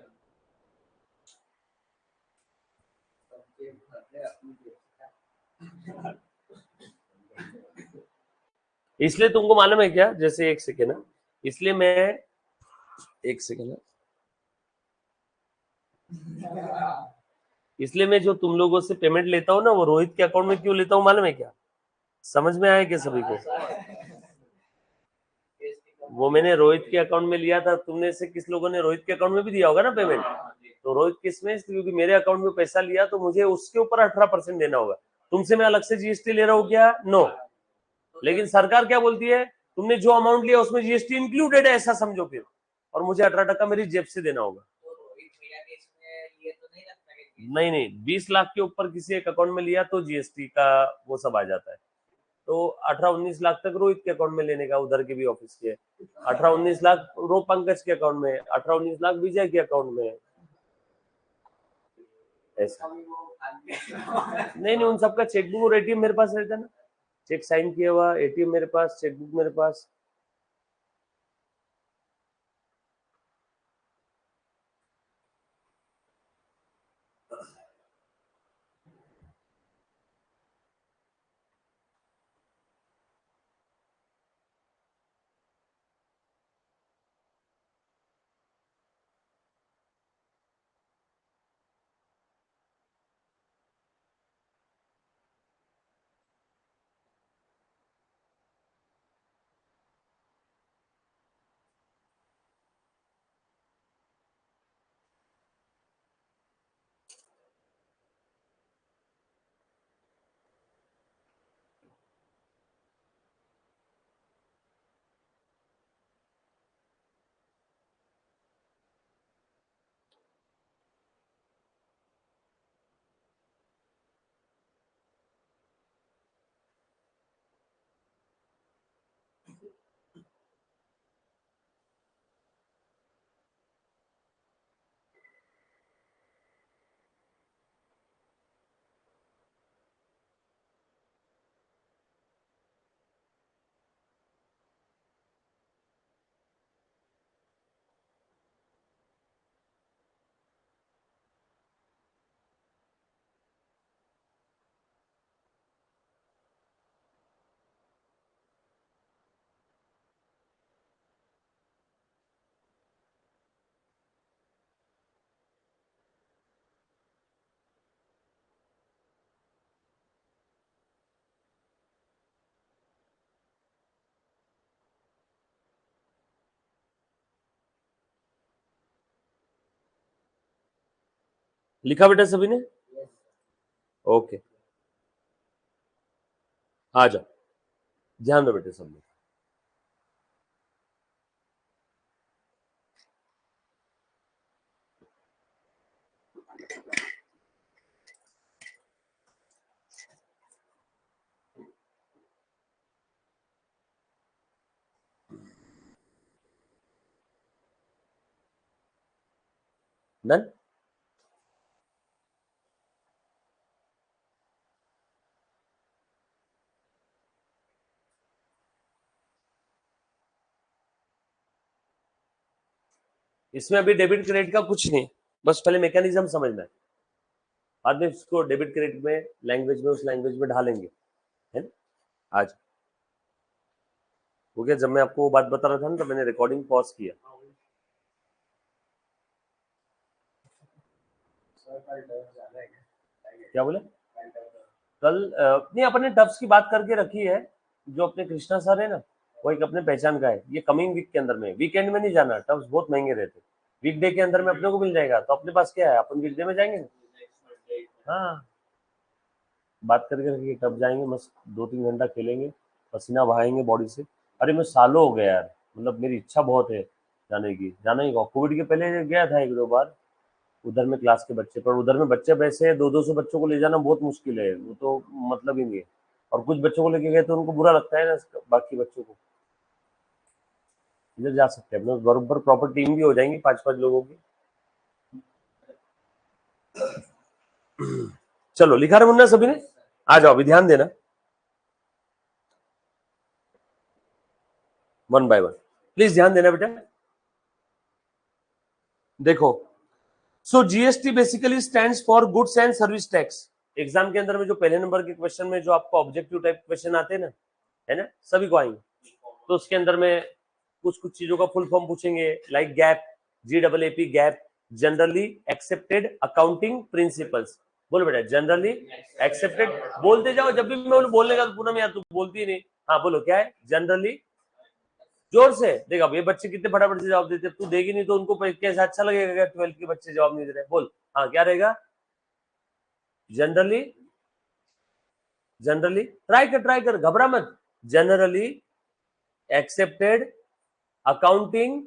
इसलिए तुमको मालूम है क्या, जैसे एक सेकेंड ना, इसलिए मैं एक सेकेंड, इसलिए मैं जो तुम लोगों से पेमेंट लेता हूँ ना वो रोहित के अकाउंट में क्यों लेता हूँ मालूम है क्या? समझ में आया क्या सभी को? वो मैंने रोहित के अकाउंट में लिया था, तुमने से किस लोगों ने रोहित के अकाउंट में भी दिया होगा ना पेमेंट, तो रोहित किस में, क्योंकि मेरे अकाउंट में पैसा लिया तो मुझे उसके ऊपर 18% देना होगा। तुमसे मैं अलग से जीएसटी ले रहा हूँ क्या? नो। लेकिन सरकार क्या बोलती है, तुमने जो अमाउंट लिया उसमें जीएसटी इंक्लूडेड है ऐसा समझो फिर, और मुझे 18% मेरी जेब से देना होगा। नहीं नहीं, 20 लाख के ऊपर किसी एक अकाउंट में लिया तो जीएसटी का वो सब आ जाता है। तो 18-19 लाख तक रोहित के अकाउंट में लेने का, उधर के भी ऑफिस के 18-19 लाख रो पंकज के अकाउंट में, 18-19 लाख विजय के अकाउंट में, ऐसा। नहीं नहीं, उन सबका चेकबुक और एटीएम मेरे पास रहता है ना, चेक साइन किया हुआ, एटीएम मेरे पास, चेकबुक मेरे पास। लिखा बेटा सभी ने? ओके, आ जाओ, ध्यान दो बेटे सब लोग। डन? इसमें अभी डेबिट क्रेडिट का कुछ नहीं, बस पहले मैकेनिज्म समझना है, बाद में इसको डेबिट क्रेडिट में लैंग्वेज में उस लैंग्वेज में ढालेंगे, है ना। आज वो क्या, जब मैं आपको वो बात बता रहा था ना तो मैंने रिकॉर्डिंग पॉज किया। क्या बोले? कल नहीं, अपने टफ्स की बात करके रखी है, जो अपने कृष्णा सर है ना, वो एक अपने पहचान का है। ये कमिंग वीक के अंदर में, वीकेंड में नहीं जाना, टफ्स बहुत महंगे रहते, वीकडे के अंदर में अपने को मिल जाएगा, तो अपने पास क्या है, अपन वीकडे में जाएंगे ना। हाँ, बात करके रखिए, कब जाएंगे, मस्त 2-3 घंटा खेलेंगे, पसीना बहाएंगे बॉडी से। अरे मैं सालों हो गया यार, मतलब मेरी इच्छा बहुत है जाने की, जाना ही। कोविड के पहले गया था 1-2 बार उधर में क्लास के बच्चे, पर उधर में बच्चे वैसे 200-200 बच्चों को ले जाना बहुत मुश्किल है, वो तो मतलब ही नहीं है। और कुछ बच्चों को लेके गए तो उनको बुरा लगता है ना, बाकी बच्चों को। इधर जा सकते हैं, अपने बराबर प्रॉपर टीम भी हो जाएंगी 5-5 लोगों की। चलो, लिखा रहे मुन्ना सभी ने? आ जाओ, अभी ध्यान देना, वन बाय वन प्लीज ध्यान देना बेटा। देखो, so GST basically stands for goods and service tax. Exam के अंदर में जो पहले नंबर के क्वेश्चन में जो आपको ऑब्जेक्टिव टाइप क्वेश्चन आते हैं ना, है ना, सभी को आएंगे, तो उसके अंदर में कुछ कुछ चीजों का फुल फॉर्म पूछेंगे, like gap, GAAP gap, generally accepted accounting principles. बोलो बेटा, जनरली एक्सेप्टेड, बोलते जाओ, जब भी मैं बोलने का तो पूनम यार तू बोलती नहीं। हाँ बोलो, क्या है जनरली, जोर से। देखा ये बच्चे कितने फटाफट से जवाब देते, तू देगी नहीं तो उनको कैसा अच्छा लगेगा, 12th के बच्चे जवाब नहीं दे रहे। बोल, हाँ क्या रहेगा, जनरली, जनरली, ट्राई कर, घबरा मत, जनरली एक्सेप्टेड अकाउंटिंग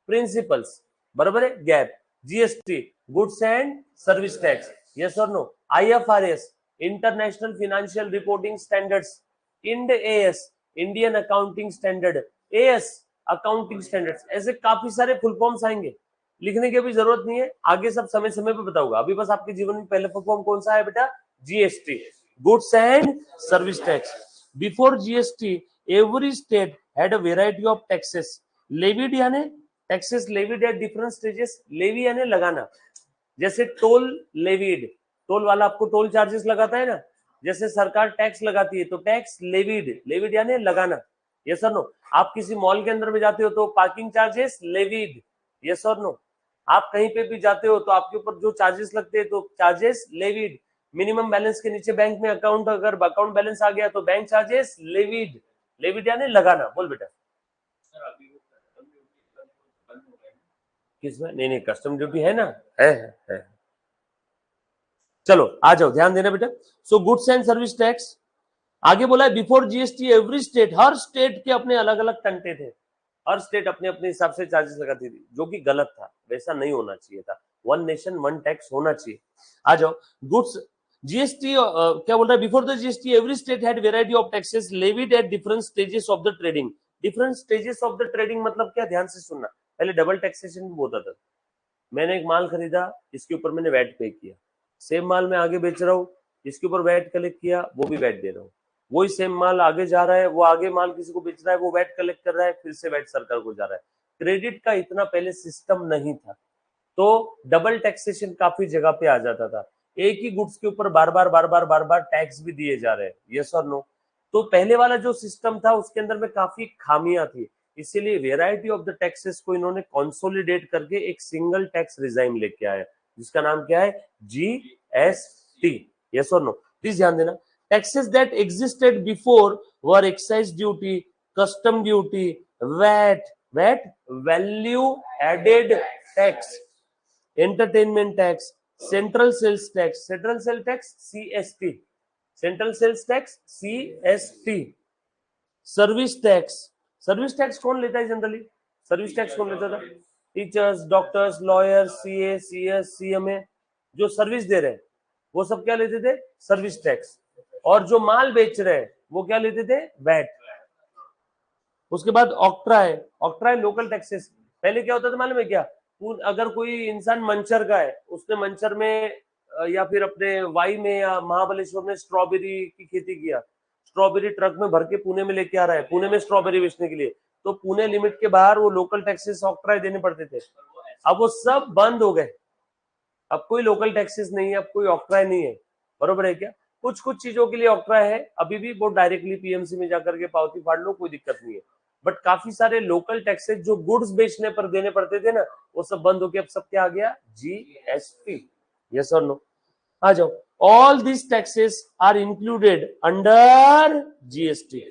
प्रिंसिपल्स, बराबर है। GAAP, GST, goods and service tax, yes और no. IFRS, international financial reporting standards, Ind AS, Indian accounting standard, AS accounting standards, ऐसे काफी सारे फुल फॉर्म्स आएंगे, लिखने की भी जरूरत नहीं है, आगे सब समय समय पे बताऊंगा। अभी बस आपके जीवन में पहले फुल फॉर्म कौन सा है बेटा, GST, goods and service tax. Before GST every state had a variety of taxes levied, यानी taxes levied at different stages, levy यानी लगाना, जैसे टोल लेविड, टोल वाला आपको टोल चार्जेस लगाता है ना, जैसे सरकार टैक्स लगाती है तो टैक्स लेविड, लेविड यानी लगाना, यस और नो। आप किसी मॉल के अंदर में जाते हो तो पार्किंग चार्जेस लेविड, यस और नो। आप कहीं पे भी जाते हो तो आपके ऊपर जो चार्जेस लगते हैं तो चार्जेस लेविड। मिनिमम बैलेंस के नीचे बैंक में अकाउंट, अगर अकाउंट बैलेंस आ गया तो बैंक चार्जेस लेविड, लेविड यानी लगाना। बोल बेटा, किसमें? नहीं नहीं, कस्टम ड्यूटी है ना, है। चलो आ जाओ, ध्यान देना बेटा। So goods and service tax, आगे बोला है बिफोर जीएसटी एवरी स्टेट, हर स्टेट के अपने अलग अलग टंटे थे, हर स्टेट अपने अपने हिसाब से चार्जेस लगाती थी, जो कि गलत था, वैसा नहीं होना चाहिए था, वन नेशन वन टैक्स होना चाहिए। आ जाओ, गुड्स, जीएसटी क्या बोल रहा है, before the GST every state had variety of taxes levied at different stages of the trading. Different stages of the trading मतलब क्या, ध्यान से सुनना, पहले डबल टैक्सेशन भी होता था। मैंने एक माल खरीदा, इसके ऊपर मैंने वैट पे किया, सेम माल मैं आगे बेच रहा हूँ, इसके ऊपर वैट कलेक्ट किया, वो भी वैट दे रहा हूँ, वही सेम माल आगे जा रहा है, वो आगे माल किसी को बेच रहा है, वो वैट कलेक्ट कर रहा है, फिर से वैट सरकार को जा रहा है। क्रेडिट का इतना पहले सिस्टम नहीं था, तो डबल टैक्सेशन काफी जगह पे आ जाता था, एक ही गुड्स के ऊपर बार बार टैक्स भी दिए जा रहे हैं, यस और नो। तो पहले वाला जो सिस्टम था उसके अंदर में काफी खामियां थी, इसीलिए वेराइटी ऑफ द टैक्सेस को इन्होंने कंसोलिडेट करके एक सिंगल टैक्स रिजाइम लेके आया, जिसका नाम क्या है, GST, यस और नो। प्लीज ध्यान देना, taxes that existed before were excise duty, custom duty, VAT, value added tax, entertainment tax, central sales tax, central sale tax CST, central sales tax CST, service tax, service tax कौन लेता है generally, service tax कौन लेता था, teachers, doctors, lawyers, CA, CS, CMA, जो service दे रहे हैं वो सब क्या लेते थे, सर्विस टैक्स, और जो माल बेच रहे हैं वो क्या लेते थे, वैट। उसके बाद ऑक्ट्रा है, ऑक्ट्रा है लोकल टैक्सेस। पहले क्या होता था मालूम है क्या, अगर कोई इंसान मंचर का है, उसने मंचर में या फिर अपने वाई में या महाबलेश्वर में स्ट्रॉबेरी की खेती किया, स्ट्रॉबेरी ट्रक में भर के पुणे में लेके आ रहा है, पुणे में स्ट्रॉबेरी बेचने के लिए, तो पुणे लिमिट के बाहर वो लोकल टैक्सेस ऑक्ट्राय देने पड़ते थे, अब वो सब बंद हो गए। अब कोई लोकल टैक्सेस नहीं है, अब कोई ऑक्ट्राय नहीं है, बरोबर है क्या? कुछ कुछ चीजों के लिए ऑक्ट्राय है अभी भी, वो डायरेक्टली पीएमसी में जाकर के पावती फाड़ लो, कोई दिक्कत नहीं है। बट काफी सारे लोकल टैक्सेस जो गुड्स बेचने पर देने पड़ते थे ना, वो सब बंद हो गए। अब सब क्या आ गया? जीएसटी। यस और नो? आ जाओ। All this taxes are included under GST.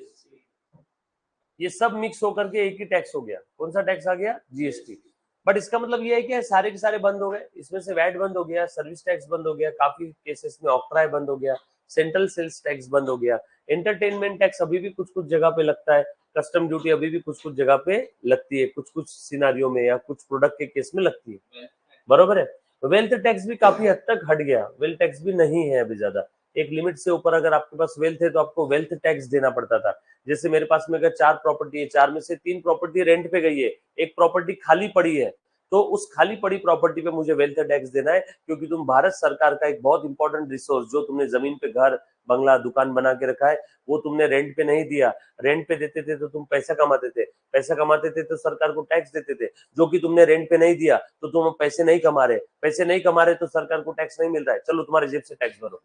ये सब मिक्स होकर के एक ही टैक्स हो गया। कौन सा टैक्स आ गया? जीएसटी। बट इसका मतलब ये है कि सारे के सारे बंद हो गए। इसमें से वैट बंद हो गया, सर्विस टैक्स बंद हो गया, काफी केसेस में ऑक्ट्राय बंद हो गया, सेंट्रल सेल्स टैक्स बंद हो गया, एंटरटेनमेंट टैक्स अभी भी कुछ कुछ जगह पे लगता है, कस्टम ड्यूटी अभी भी कुछ कुछ जगह पे लगती है, कुछ कुछ सिनारियों में या कुछ प्रोडक्ट के केस में लगती है, बरोबर है। वेल्थ टैक्स भी काफी हद तक हट गया, वेल्थ टैक्स भी नहीं है अभी ज्यादा। एक लिमिट से ऊपर अगर आपके पास वेल्थ है तो आपको वेल्थ टैक्स देना पड़ता था। जैसे मेरे पास में अगर 4 प्रॉपर्टी है, 4 में से 3 प्रॉपर्टी रेंट पे गई है, एक प्रॉपर्टी खाली पड़ी है, तो उस खाली पड़ी प्रॉपर्टी पे मुझे वेल्थ टैक्स देना है, क्योंकि तुम भारत सरकार का एक बहुत इंपॉर्टेंट रिसोर्स, जो तुमने जमीन पे घर बंगला दुकान बना के रखा है, वो तुमने रेंट पे नहीं दिया। रेंट पे देते थे तो तुम पैसा कमाते थे, पैसा कमाते थे तो सरकार को टैक्स देते थे, जो कि तुमने रेंट पे नहीं दिया तो तुम पैसे नहीं कमा रहे, पैसे नहीं कमा रहे तो सरकार को टैक्स नहीं मिल रहा है, चलो तुम्हारे जेब से टैक्स भरो।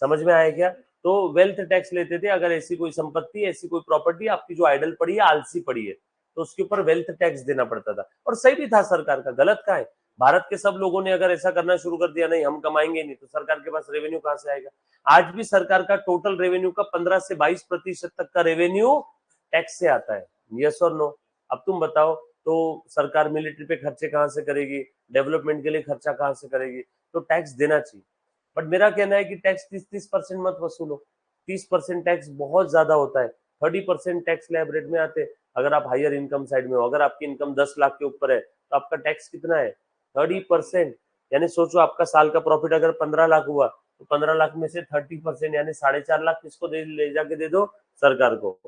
समझ में आया क्या? तो वेल्थ टैक्स लेते थे। अगर ऐसी कोई संपत्ति, ऐसी कोई प्रॉपर्टी आपकी जो आइडल पड़ी है, आलसी पड़ी है, तो उसके ऊपर वेल्थ टैक्स देना पड़ता था। और सही भी था सरकार का, गलत का है? भारत के सब लोगों ने अगर ऐसा करना शुरू कर दिया, नहीं हम कमाएंगे नहीं, तो सरकार के पास रेवेन्यू कहां से आएगा? आज भी सरकार का टोटल रेवेन्यू का 15 से 22% तक का रेवेन्यू टैक्स से आता है। यस और नो? अब तुम बताओ, तो सरकार मिलिट्री पे खर्चे कहां से करेगी, डेवलपमेंट के लिए खर्चा कहां से करेगी? तो टैक्स देना चाहिए। बट मेरा कहना है कि टैक्स 30% मत वसूलो। 30% टैक्स बहुत ज्यादा होता है। 30% टैक्स स्लैब रेट में आते हैं। अगर आप हायर इनकम साइड में हो, अगर आपकी इनकम 10 लाख के ऊपर है, तो आपका टैक्स कितना है? 30%। यानी सोचो, आपका साल का प्रॉफिट अगर 15 लाख हुआ, तो 15 लाख में से 30% यानी 4.5 लाख किसको ले जाके दे दो? सरकार को।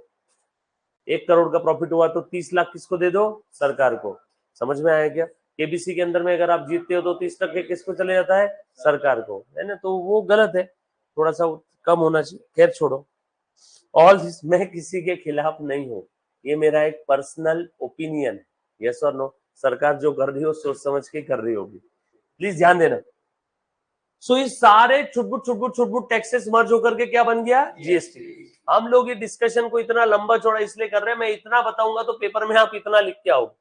1 करोड़ का प्रॉफिट हुआ तो 30 लाख किसको दे दो? सरकार को। समझ में आया क्या? केबीसी के अंदर में अगर आप जीतते हो तो 30% किसको चले जाता है? सरकार को, है ना? तो वो गलत है, थोड़ा सा कम होना चाहिए। खैर छोड़ो, ऑल दिस, मैं किसी के खिलाफ नहीं हूँ, ये मेरा एक पर्सनल ओपिनियन है। यस और नो? सरकार जो कर रही हो सोच समझ के कर रही होगी, प्लीज ध्यान देना। सो ये सारे छुटपुट टैक्सेस मर्ज होकर के क्या बन गया? जीएसटी। हम लोग ये डिस्कशन को इतना लंबा चौड़ा इसलिए कर रहे हैं, मैं इतना बताऊंगा तो पेपर में आप इतना लिख के आओ,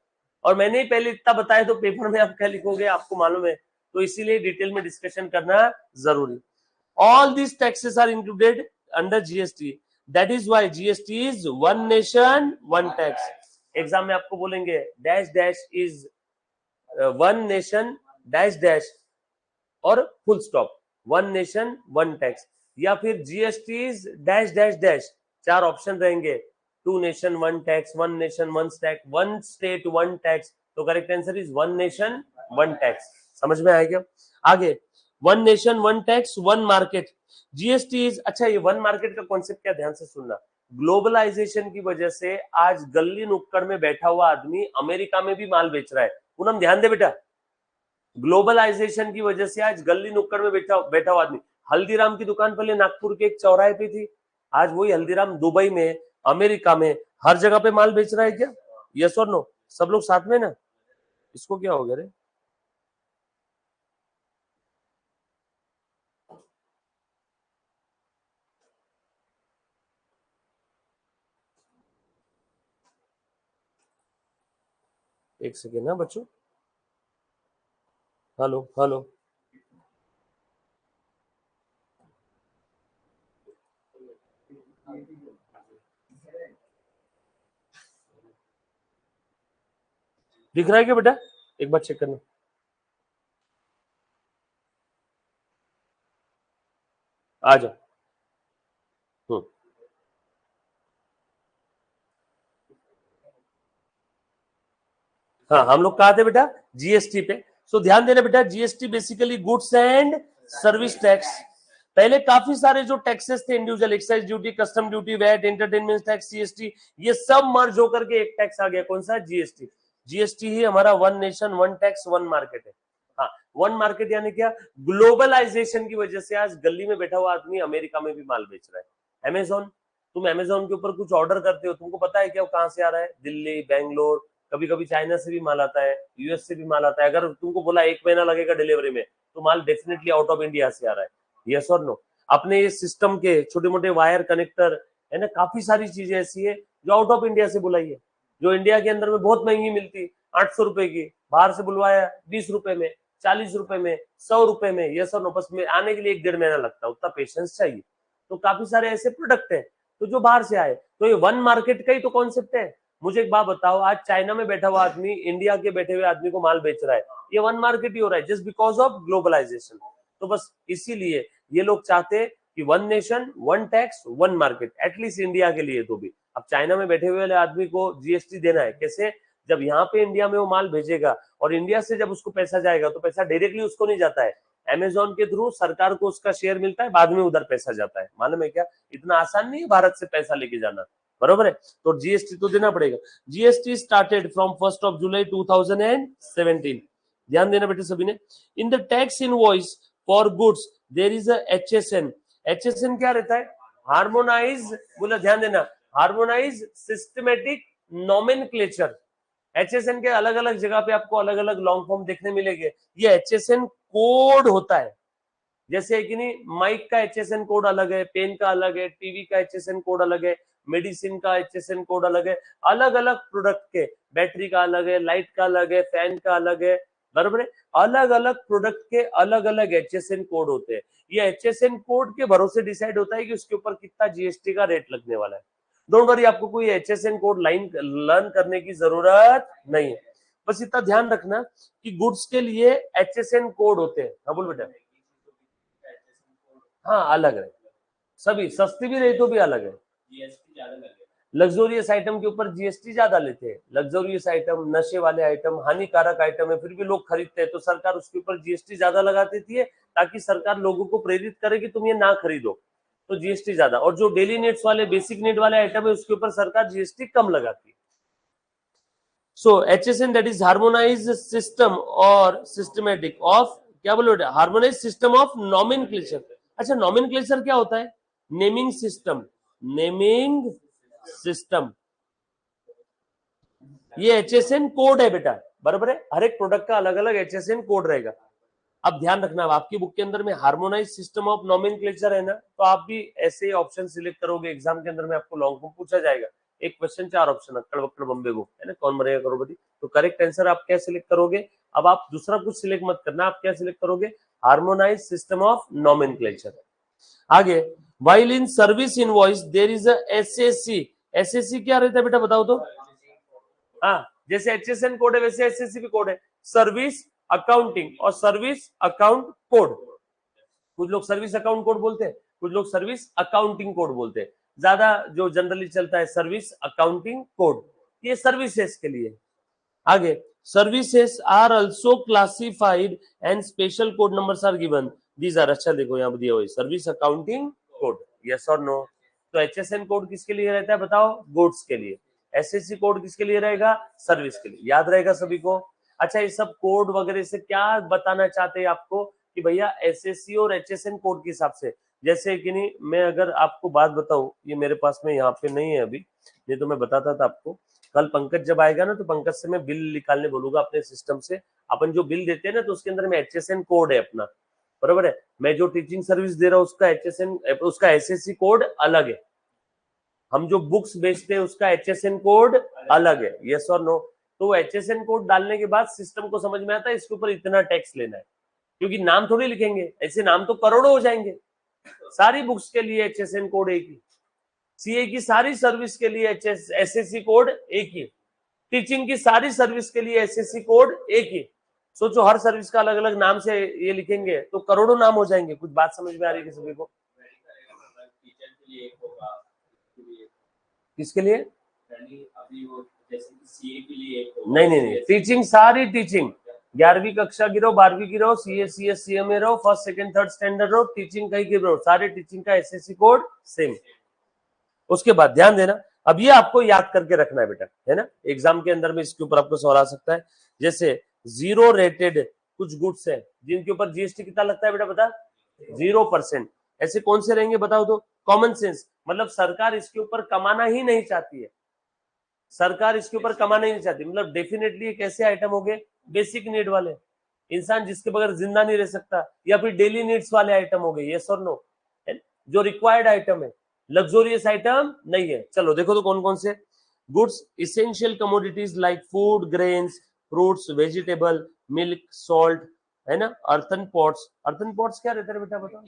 और मैंने ही पहले इतना बताया तो पेपर में आप क्या लिखोगे आपको मालूम है, तो इसीलिए डिटेल में डिस्कशन करना जरूरी। All this taxes are included under GST, that is why GST is one nation one tax. Exam में आपको बोलेंगे dash dash is one nation dash dash और full stop, one nation one tax, या फिर GST is dash dash dash, 4 option रहेंगे, 2 nation one tax, 1 nation one stack, 1 state 1 tax. तो correct answer is 1 nation 1 tax. समझ में आएगा? आगे, 1 nation 1 tax 1 market. GST is, अच्छा ये 1 मार्केट का कॉन्सेप्ट क्या, ध्यान से सुनना। ग्लोबलाइजेशन की वजह से आज गली नुक्कड़ में बैठा हुआ आदमी अमेरिका में भी माल बेच रहा है। पूनम ध्यान दे बेटा, ग्लोबलाइजेशन की वजह से आज गली नुक्कड़ में बैठा हुआ आदमी, हल्दीराम की दुकान पहले नागपुर के एक चौराहे पे थी, आज वही हल्दीराम दुबई में, अमेरिका में, हर जगह पे माल बेच रहा है क्या? यस और नो? सब लोग साथ में ना? इसको क्या हो गया रे? एक सेकेंड ना बच्चों, हेलो हेलो, दिख रहा है क्या बेटा? एक बार चेक करना। आ जाओ। हाँ, हम लोग कहा थे बेटा जीएसटी पे। सो ध्यान देना बेटा, GST basically goods and service tax. पहले काफी सारे जो टैक्सेस थे, individual excise duty, custom duty, VAT, entertainment tax, GST, ये सब मर्ज होकर के एक टैक्स आ गया। कौन सा? जीएसटी। जीएसटी ही हमारा one nation one tax one market है। हाँ, वन मार्केट यानी क्या? ग्लोबलाइजेशन की वजह से आज गली में बैठा हुआ आदमी अमेरिका में भी माल बेच रहा है। अमेजोन, तुम अमेजोन के ऊपर कुछ ऑर्डर करते हो, तुमको पता है क्या वो कहाँ से आ रहा है? दिल्ली, बेंगलोर, कभी कभी चाइना से भी माल आता है, यूएस से भी माल आता है। अगर तुमको बोला 1 महीना लगेगा डिलीवरी में, तो माल डेफिनेटली आउट ऑफ इंडिया से आ रहा है। यस और नो? अपने ये सिस्टम के छोटे मोटे वायर कनेक्टर है ना, काफी सारी चीजें ऐसी है जो आउट ऑफ इंडिया से बुलाई है, जो इंडिया के अंदर में बहुत महंगी मिलती, 800 रुपए की, बाहर से बुलवाया 20 रुपए में, 40 रुपए में, 100 रुपए में। यस और नो? बस में आने के लिए 1-1.5 महीना लगता है, उतना पेशेंस चाहिए। तो काफी सारे ऐसे प्रोडक्ट है तो जो बाहर से आए, तो ये वन मार्केट का ही तो कॉन्सेप्ट है। मुझे एक बात बताओ, आज चाइना में बैठा हुआ आदमी इंडिया के बैठे हुए आदमी को माल बेच रहा है, ये वन मार्केट ही हो रहा है, जस्ट बिकॉज ऑफ ग्लोबलाइजेशन। तो बस इसीलिए ये लोग चाहते हैं कि one nation one tax one market, at least India के लिए तो भी। अब चाइना में बैठे हुए आदमी को जीएसटी देना है, कैसे? जब यहाँ पे इंडिया में वो माल भेजेगा और इंडिया से जब उसको पैसा जाएगा तो पैसा डायरेक्टली उसको नहीं जाता है, अमेजोन के थ्रू सरकार को उसका शेयर मिलता है, बाद में उधर पैसा जाता है। मालूम है क्या? इतना आसान नहीं है भारत से पैसा लेके जाना, बरोबर है? तो जीएसटी तो देना पड़ेगा। GST started from 1 July 2017। ध्यान देना बेटे सभी ने। In the tax invoice for goods there is a HSN. HSN क्या रहता है? हार्मोनाइज, बोला ध्यान देना, हार्मोनाइज सिस्टमेटिक नोमेनक्लेचर। एचएसएन के अलग अलग जगह पे आपको अलग अलग लॉन्ग फॉर्म देखने मिलेंगे। ये एचएसएन कोड होता है, जैसे कि नहीं, माइक का एचएसएन कोड अलग है, पेन का अलग है, टीवी का एचएसएन कोड अलग है, मेडिसिन का एचएसएन कोड अलग है, अलग अलग प्रोडक्ट के, बैटरी का अलग है, लाइट का अलग है, फैन का अलग है, बराबर है? अलग अलग प्रोडक्ट के अलग अलग एचएसएन कोड होते हैं। ये एचएसएन कोड के भरोसे डिसाइड होता है कि उसके ऊपर कितना जीएसटी का रेट लगने वाला है। डोंट वरी, आपको कोई एचएसएन कोड लाइन लर्न करने की जरूरत नहीं है, बस इतना ध्यान रखना कि गुड्स के लिए एचएसएन कोड होते हैं। हाँ बोल बेटा। हाँ अलग है, सभी सस्ती भी रही तो भी अलग है। जीएसटी ज्यादा लगेगा। लग्जोरियस आइटम के ऊपर जीएसटी ज्यादा लेते हैं। लग्जोरियस आइटम, नशे वाले आइटम, हानिकारक आइटम है, फिर भी लोग खरीदते हैं, तो सरकार उसके ऊपर जीएसटी ज्यादा लगा देती है, ताकि सरकार लोगों को प्रेरित करे कि तुम ये ना खरीदो, तो जीएसटी ज्यादा। और जो डेली नीड्स वाले, बेसिक नीड वाले आइटम है, उसके ऊपर सरकार जीएसटी कम लगाती है। सो HSN that is harmonised system और सिस्टमेटिक ऑफ, क्या बोलो बेटा? Harmonised system of nomenclature. अच्छा, नॉमेनक्लेचर क्या होता है? Naming system. नेमिंग सिस्टम, ये एचएसएन कोड है बेटा, बराबर है? हर एक प्रोडक्ट का अलग अलग एचएसएन कोड रहेगा। अब ध्यान रखना, आपकी बुक के अंदर में हार्मोनाइज सिस्टम ऑफ नॉमेनक्लेचर है ना, तो आप भी ऐसे ही ऑप्शन सिलेक्ट करोगे। एग्जाम के अंदर में आपको लॉन्ग फॉर्म पूछा जाएगा, एक क्वेश्चन 4 ऑप्शन, अक्कड़ बक्कड़ बम्बे को, है ना, कौन मरेगा करोड़पति। तो करेक्ट आंसर आप क्या सिलेक्ट करोगे? अब आप दूसरा कुछ सिलेक्ट मत करना, आप क्या सिलेक्ट करोगे? Harmonize system of nomenclature. आगे, while in service invoice there is a SSC. SSC क्या रहता है बेटा, बताओ तो? हाँ, जैसे एचएसएन कोड है वैसे एसएससी भी कोड है, सर्विस अकाउंटिंग और सर्विस अकाउंट कोड। कुछ लोग सर्विस अकाउंट कोड बोलते हैं, कुछ लोग सर्विस अकाउंटिंग कोड बोलते हैं। ज्यादा जो जनरली चलता है सर्विस अकाउंटिंग कोड, ये सर्विसेज के लिए। आगे, services are also classified and special code numbers are given, these are. अच्छा देखो यहाँ दिया हुआ है सर्विस अकाउंटिंग कोड, यस और नो? तो एचएसएन कोड किसके लिए रहता है बताओ? गुड्स के लिए। एसएससी कोड किसके लिए रहेगा? सर्विस के लिए। याद रहेगा सभी को? अच्छा, ये सब कोड वगैरह से क्या बताना चाहते हैं आपको कि भैया एसएससी और एचएसएन कोड के हिसाब से, जैसे कि नहीं, मैं अगर आपको बात बताऊं, ये मेरे पास में यहाँ पे नहीं है अभी, ये तो मैं बताता था आपको। कल पंकज जब आएगा ना, तो पंकज से मैं बिल निकालने बोलूंगा अपने सिस्टम से। अपन जो बिल देते हैं ना, तो उसके अंदर में एचएसएन कोड है अपना, बराबर है? मैं जो टीचिंग सर्विस दे रहा हूँ उसका एचएसएन, उसका एसएससी कोड अलग है। हम जो बुक्स बेचते हैं उसका एचएसएन कोड अलग है, यस और नो? तो एचएसएन कोड डालने के बाद सिस्टम को समझ में आता है इसके ऊपर इतना टैक्स लेना है, क्योंकि नाम थोड़ी लिखेंगे, ऐसे नाम तो करोड़ों हो जाएंगे। सारी बुक्स के लिए एचएसएन कोड एक ही, सीए की सारी सर्विस के लिए एसएससी कोड एक ही, टीचिंग की सारी सर्विस के लिए एसएससी कोड एक ही। सोचो, हर सर्विस का अलग अलग नाम से ये लिखेंगे तो करोड़ों नाम हो जाएंगे। कुछ बात समझ में आ रही है सभी को? टीचर के लिए एक होगा, किसके लिए? अभी वो जैसे सीए के लिए एक होगा। नहीं, टीचिंग, सारी टीचिंग, 11वीं कक्षा की रहो, 12वीं की रहो, सीए सीएस सीएमए रहो, फर्स्ट सेकंड थर्ड स्टैंडर्ड रहो, टीचिंग कहीं की रहो, सारे टीचिंग का एसएससी कोड सेम। उसके बाद ध्यान देना, अब ये आपको याद करके रखना है बेटा, है ना? एग्जाम के अंदर में इसके ऊपर आपको सवाल आ सकता है। जैसे 0 रेटेड कुछ गुड्स है जिनके ऊपर जीएसटी कितना लगता है बेटा, बता? 0%। ऐसे कौन से रहेंगे बताओ तो? कॉमन सेंस, मतलब सरकार इसके ऊपर कमाना ही नहीं चाहती है, सरकार इसके ऊपर कमाना ही नहीं चाहती। मतलब डेफिनेटली एक ऐसे आइटम हो गए बेसिक नीड वाले, इंसान जिसके बगैर जिंदा नहीं रह सकता, या फिर डेली नीड्स वाले आइटम हो गए, यस और नो, जो रिक्वायर्ड आइटम है, लग्जोरियस आइटम नहीं है। चलो देखो तो कौन कौन से goods, essential commodities like food, grains, fruits, vegetable, milk, salt, है ना, अर्थन पॉट्स। अर्थन पॉट्स क्या रहता है बेटा बताओ,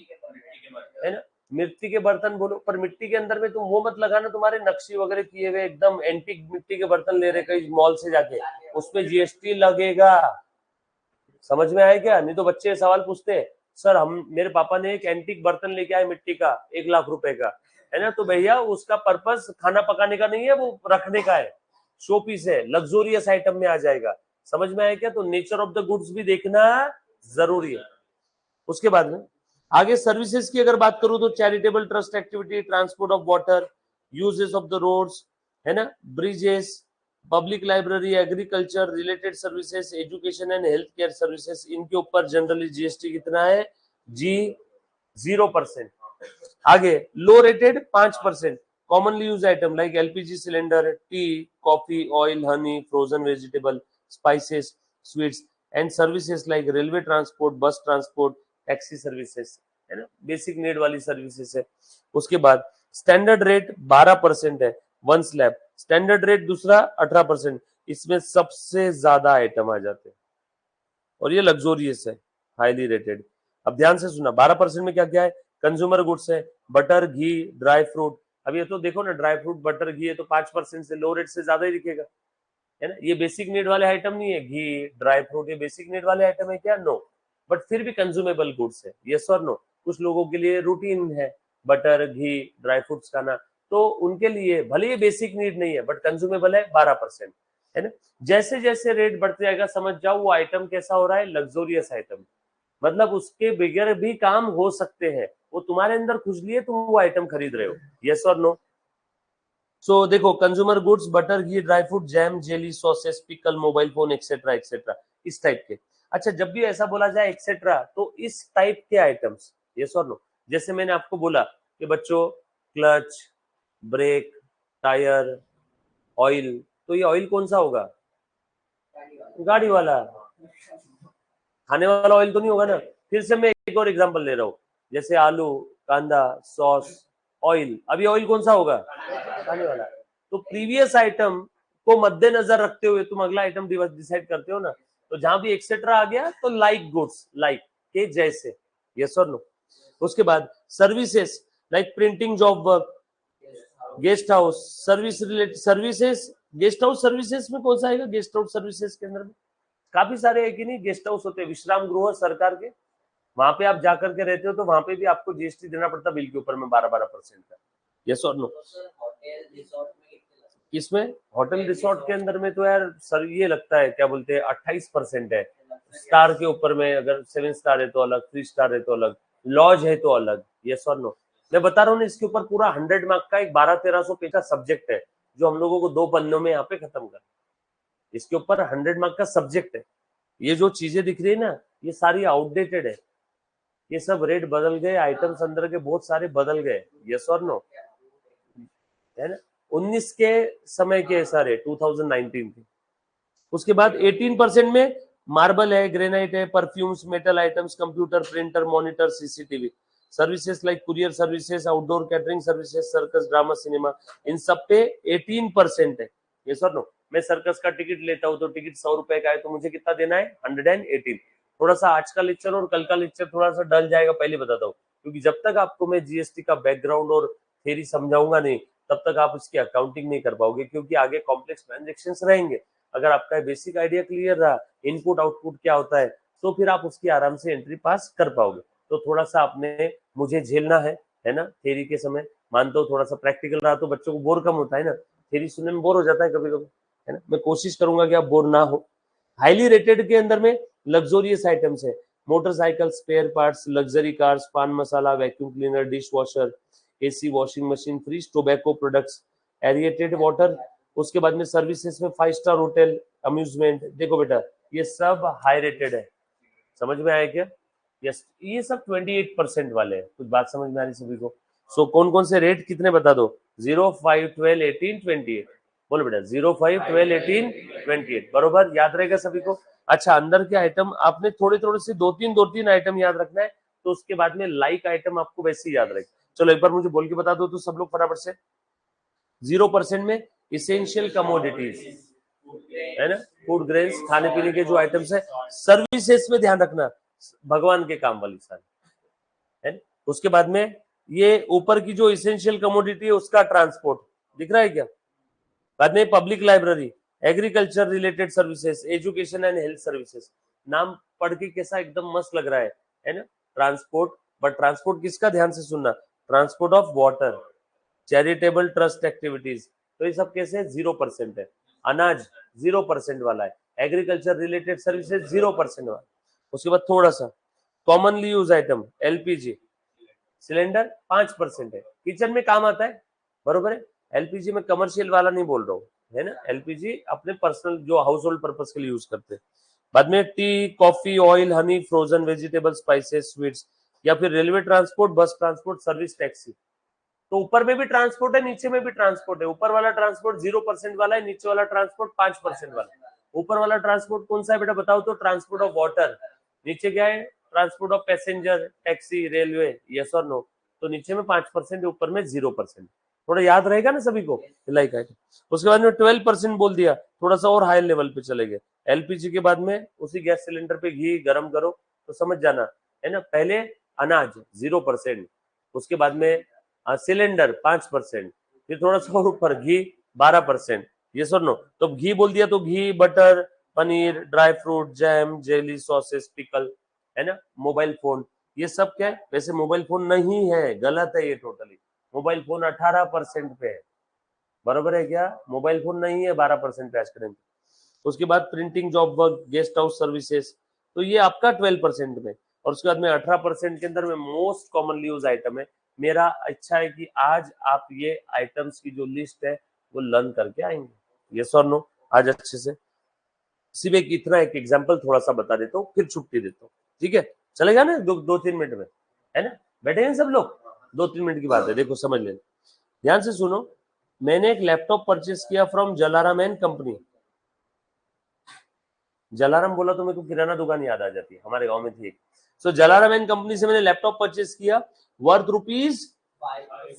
है ना, मिट्टी के बर्तन बोलो, पर मिट्टी के अंदर में तुम वो मत लगाना तुम्हारे नक्शी वगैरह किए हुए एकदम एंटीक मिट्टी के बर्तन ले रहे कहीं मॉल से जाके, उसमें जीएसटी लगेगा। समझ में आया क्या? नहीं तो बच्चे सवाल पूछते हैं, सर हम मेरे पापा ने एक एंटीक बर्तन लेके आए मिट्टी का 1 लाख रुपए का, है ना, तो भैया उसका पर्पस खाना पकाने का नहीं है, वो रखने का है, शो पीस है, लग्जोरियस आइटम में आ जाएगा। समझ में आया क्या? तो नेचर ऑफ द गुड्स भी देखना जरूरी है। उसके बाद में आगे सर्विसेज की अगर बात करूं तो charitable trust activity, transport of water, uses of the roads, है ना, bridges, public library, agriculture related services, education and health care services, इनके ऊपर जनरली जीएसटी कितना है जी 0%। आगे low rated 5%, commonly use item like LPG cylinder, tea, coffee, oil, honey, frozen vegetable, spices, sweets and services like railway transport, bus transport, taxi services, है ना, basic need वाली services है। उसके बाद स्टैंडर्ड रेट 12% है, वन स्लैब, स्टैंडर्ड रेट दूसरा 18%, इसमें सबसे ज्यादा आइटम आ जाते हैं और ये लग्जोरियस है, हाईली रेटेड। अब ध्यान से सुना, 12% में क्या क्या है, कंज्यूमर गुड्स है, बटर, घी, ड्राई फ्रूट। अब ये तो देखो ना, ड्राई फ्रूट, बटर, घी है तो 5% से लो रेट से ज्यादा ही दिखेगा, है ना। ये बेसिक नीड वाले आइटम नहीं है, घी, ड्राई फ्रूट, ये बेसिक नीड वाले आइटम है क्या? नो, बट फिर भी कंज्यूमेबल गुड्स है, यस और नो। कुछ लोगों के लिए रूटीन है बटर, घी, ड्राई फ्रूट्स खाना, तो उनके लिए भले ये बेसिक नीड नहीं है बट कंज्यूमेबल है 12%, है ना। जैसे जैसे रेट बढ़ते जाएगा समझ जाओ वो आइटम कैसा हो रहा है, लग्जोरियस आइटम, मतलब उसके बगैर भी काम हो सकते हैं, वो तुम्हारे अंदर खुजली है, तुम वो आइटम खरीद रहे हो, यस और नो। सो देखो, consumer goods, butter, ghee, dry fruit, jam, jelly, sauces, pickle, mobile phone, etcetera etcetera, इस टाइप के। अच्छा, जब भी ऐसा बोला जाए एक्सेट्रा तो इस टाइप के आइटम्स, यस और नो। जैसे मैंने आपको बोला कि बच्चों क्लच, ब्रेक, टायर, ऑयल, तो ये ऑयल कौन सा होगा? गाड़ी वाला। खाने वाला ऑयल तो नहीं होगा ना। फिर से मैं एक और एग्जांपल ले रहा हूँ, जैसे आलू, कांदा, सॉस, ऑयल, अभी ऑयल कौन सा होगा? खाने वाला। तो प्रीवियस आइटम को मद्देनजर रखते हुए तुम अगला आइटम डिसाइड करते हो ना, तो जहां भी एक्सेट्रा आ गया तो लाइक गुड्स, लाइक के जैसे, यस और नो। उसके बाद services like printing job work, guest house service related services. Guest house services में कौन सा आएगा? गेस्ट हाउस सर्विसेज के अंदर में काफी सारे है कि नहीं, गेस्ट हाउस होते हैं, विश्राम गृह सरकार के, वहां पे आप जाकर के रहते हो तो वहां पे भी आपको जीएसटी देना पड़ता बिल के ऊपर में 12% का, यस और नो। किसमें? होटल रिसोर्ट के अंदर में तो यार सर ये लगता है क्या बोलते हैं 28% है, स्टार के ऊपर में अगर 7 स्टार है तो अलग, 3 स्टार है तो अलग, लॉज है तो अलग, यस और नो। मैं बता रहा हूँ ना, इसके ऊपर पूरा 100 मार्क का एक 1200-1300 पेज का सब्जेक्ट है जो हम लोगों को 2 पन्नों में यहाँ पे खत्म कर, इसके ऊपर 100 मार्क का सब्जेक्ट है। ये जो चीजें दिख रही है ना, ये सारी आउटडेटेड है, ये सब रेट बदल गए, आइटम्स अंदर के बहुत सारे बदल गए, यस और नो, है ना। 19 के समय के सारे 2019 के। उसके बाद 18% में मार्बल है, ग्रेनाइट है, perfumes, metal items, computer, printer, monitor, CCTV services like courier services, outdoor catering services, circus, drama, cinema, इन सब पे 18% है, ये सर नो। मैं सर्कस का टिकट लेता हूँ तो टिकट 100 रुपए का है तो मुझे कितना देना है? 118। थोड़ा सा आज का लेक्चर और कल का लेक्चर थोड़ा सा डल जाएगा, पहले बताता हूँ, क्योंकि जब तक आपको मैं जीएसटी का बैकग्राउंड और थ्योरी समझाऊंगा नहीं तब तक आप उसकी अकाउंटिंग नहीं कर पाओगे, क्योंकि आगे कॉम्प्लेक्स ट्रांजेक्शंस रहेंगे। अगर आपका बेसिक आइडिया क्लियर रहा, इनपुट आउटपुट क्या होता है, तो फिर आप उसकी आराम से एंट्री पास कर पाओगे। तो थोड़ा सा आपने मुझे झेलना है ना, थ्योरी के समय मानता हूँ थोड़ा सा प्रैक्टिकल रहा तो बच्चों को बोर कम होता है ना, थ्योरी सुनने में बोर हो जाता है कभी कभी, है ना। मैं कोशिश करूंगा कि आप बोर ना हो। हाईली रेटेड के अंदर में लग्जोरियस आइटम्स है, motorcycle, spare parts, luxury cars, paan masala, vacuum cleaner, dish washer, AC, washing machine, fridge, tobacco products, aerated water. उसके बाद में सर्विसेज में 5 स्टार होटल, अम्यूजमेंट। देखो बेटा ये सब हाई रेटेड है, समझ में आया क्या? यस, ये सब 28% वाले हैं। कुछ बात समझ में आ रही सभी को? सो कौन कौन से रेट कितने बता दो, 0, 5, 12, 18, 28। बोलो बेटा 0, 5, 12, 18, 28 बरोबर, याद रहेगा सभी को। अच्छा अंदर के आइटम आपने थोड़े थोड़े से दो तीन आइटम याद रखना है, तो उसके बाद में लाइक आइटम आपको वैसे ही याद रहेगा। चलो एक बार मुझे बोल के बता दो तो सब लोग फटाफट से। 0% में इसेंशियल कमोडिटीज है ना, फूड ग्रेन्स, खाने पीने के जो आइटम्स है। सर्विसेज में ध्यान रखना, भगवान के काम वाली सारी है ना। उसके बाद में ये ऊपर की जो इसेंशियल कमोडिटी है उसका ट्रांसपोर्ट दिख रहा है क्या। बाद में public library, agriculture related services, education and health services. नाम पढ़ के कैसा एकदम मस्त लग रहा है ना। ट्रांसपोर्ट, बट ट्रांसपोर्ट किसका, ध्यान से सुनना, transport of water, charitable trust activities, तो ये सब कैसे 0% है। अनाज 0% वाला है, एग्रीकल्चर रिलेटेड सर्विसेज 0% वाला। उसके बाद थोड़ा सा commonly use item, LPG cylinder 5% है, किचन में काम आता है बरोबर है। एलपीजी में कमर्शियल वाला नहीं बोल रहा हूँ है ना, एलपीजी अपने पर्सनल जो हाउस होल्ड पर्पज के लिए यूज करते हैं। बाद में T, coffee, oil, honey, frozen vegetable, spices, sweets, या फिर railway transport, bus transport, service, taxi. तो ऊपर में भी ट्रांसपोर्ट है, नीचे में भी ट्रांसपोर्ट है। ऊपर वाला ट्रांसपोर्ट 0% वाला है, नीचे वाला ट्रांसपोर्ट 5% वाला है। ऊपर वाला ट्रांसपोर्ट कौन सा है बेटा बताओ तो, ट्रांसपोर्ट ऑफ वाटर। नीचे क्या है, transport of passenger, taxi, railway, yes और नो। तो नीचे में 5%, ऊपर में 0%। थोड़ा याद रहेगा ना सभी को, लाइक आइटम। उसके बाद में 12% बोल दिया, थोड़ा सा और हाई लेवल पे चले गए। एलपीजी के बाद में उसी गैस सिलेंडर पे घी गर्म करो तो समझ जाना है ना। पहले अनाज 0%, उसके बाद में सिलेंडर 5%, फिर थोड़ा सा और ऊपर घी 12%, ये सुन लो। तो घी बोल दिया तो ghee, butter, paneer, dry fruit, jam, jelly, sauces, pickle है ना। मोबाइल फोन, ये सब क्या है, वैसे मोबाइल फोन नहीं है, गलत है ये टोटली। मोबाइल फोन 18% पे है, बराबर है क्या, मोबाइल फोन नहीं है 12% पे आज के टाइम। उसके बाद printing job work, guest house services, तो ये आपका 12% में। और उसके बाद में 18% के अंदर में मोस्ट कॉमनली यूज आइटम है। मेरा अच्छा है कि आज आप ये आइटम्स की जो लिस्ट है वो लर्न करके आएंगे, यस और नो, आज अच्छे से। सिर्फ एक इतना एक एग्जांपल थोड़ा सा बता देता हूँ, फिर छुट्टी देता हूँ, ठीक है, चलेगा ना, 2-3 मिनट में, है ना। बैठेंगे सब लोग, 2-3 मिनट की बात है, देखो समझ लेना, ध्यान से सुनो। मैंने एक लैपटॉप परचेस किया from Jalaram and company. Jalaram बोला तो मेरे को किराना दुकान याद आ जाती है, हमारे गांव में थी एक। सो जलाराम एंड कंपनी से मैंने लैपटॉप परचेस किया, वर्थ रुपीज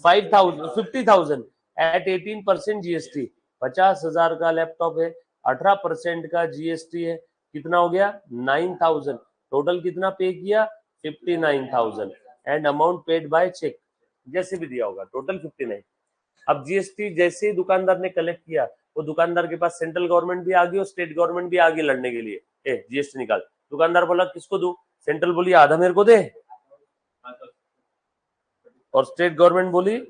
50,000 एट 18% जीएसटी। 50,000 का लैपटॉप है, 18% का जीएसटी है, कितना हो गया 9,000। टोटल कितना पे किया 59,000 and amount paid by cheque, जैसे भी दिया होगा टोटल 59। अब जीएसटी जैसे ही दुकानदार ने कलेक्ट किया, वो दुकानदार के पास सेंट्रल गवर्नमेंट भी आ गई और स्टेट गवर्नमेंट भी आ गई लड़ने के लिए, ए जीएसटी निकाल। दुकानदार बोला किसको दूं, सेंट्रल बोली आधा मेरे को दे, और स्टेट गवर्नमेंट बोली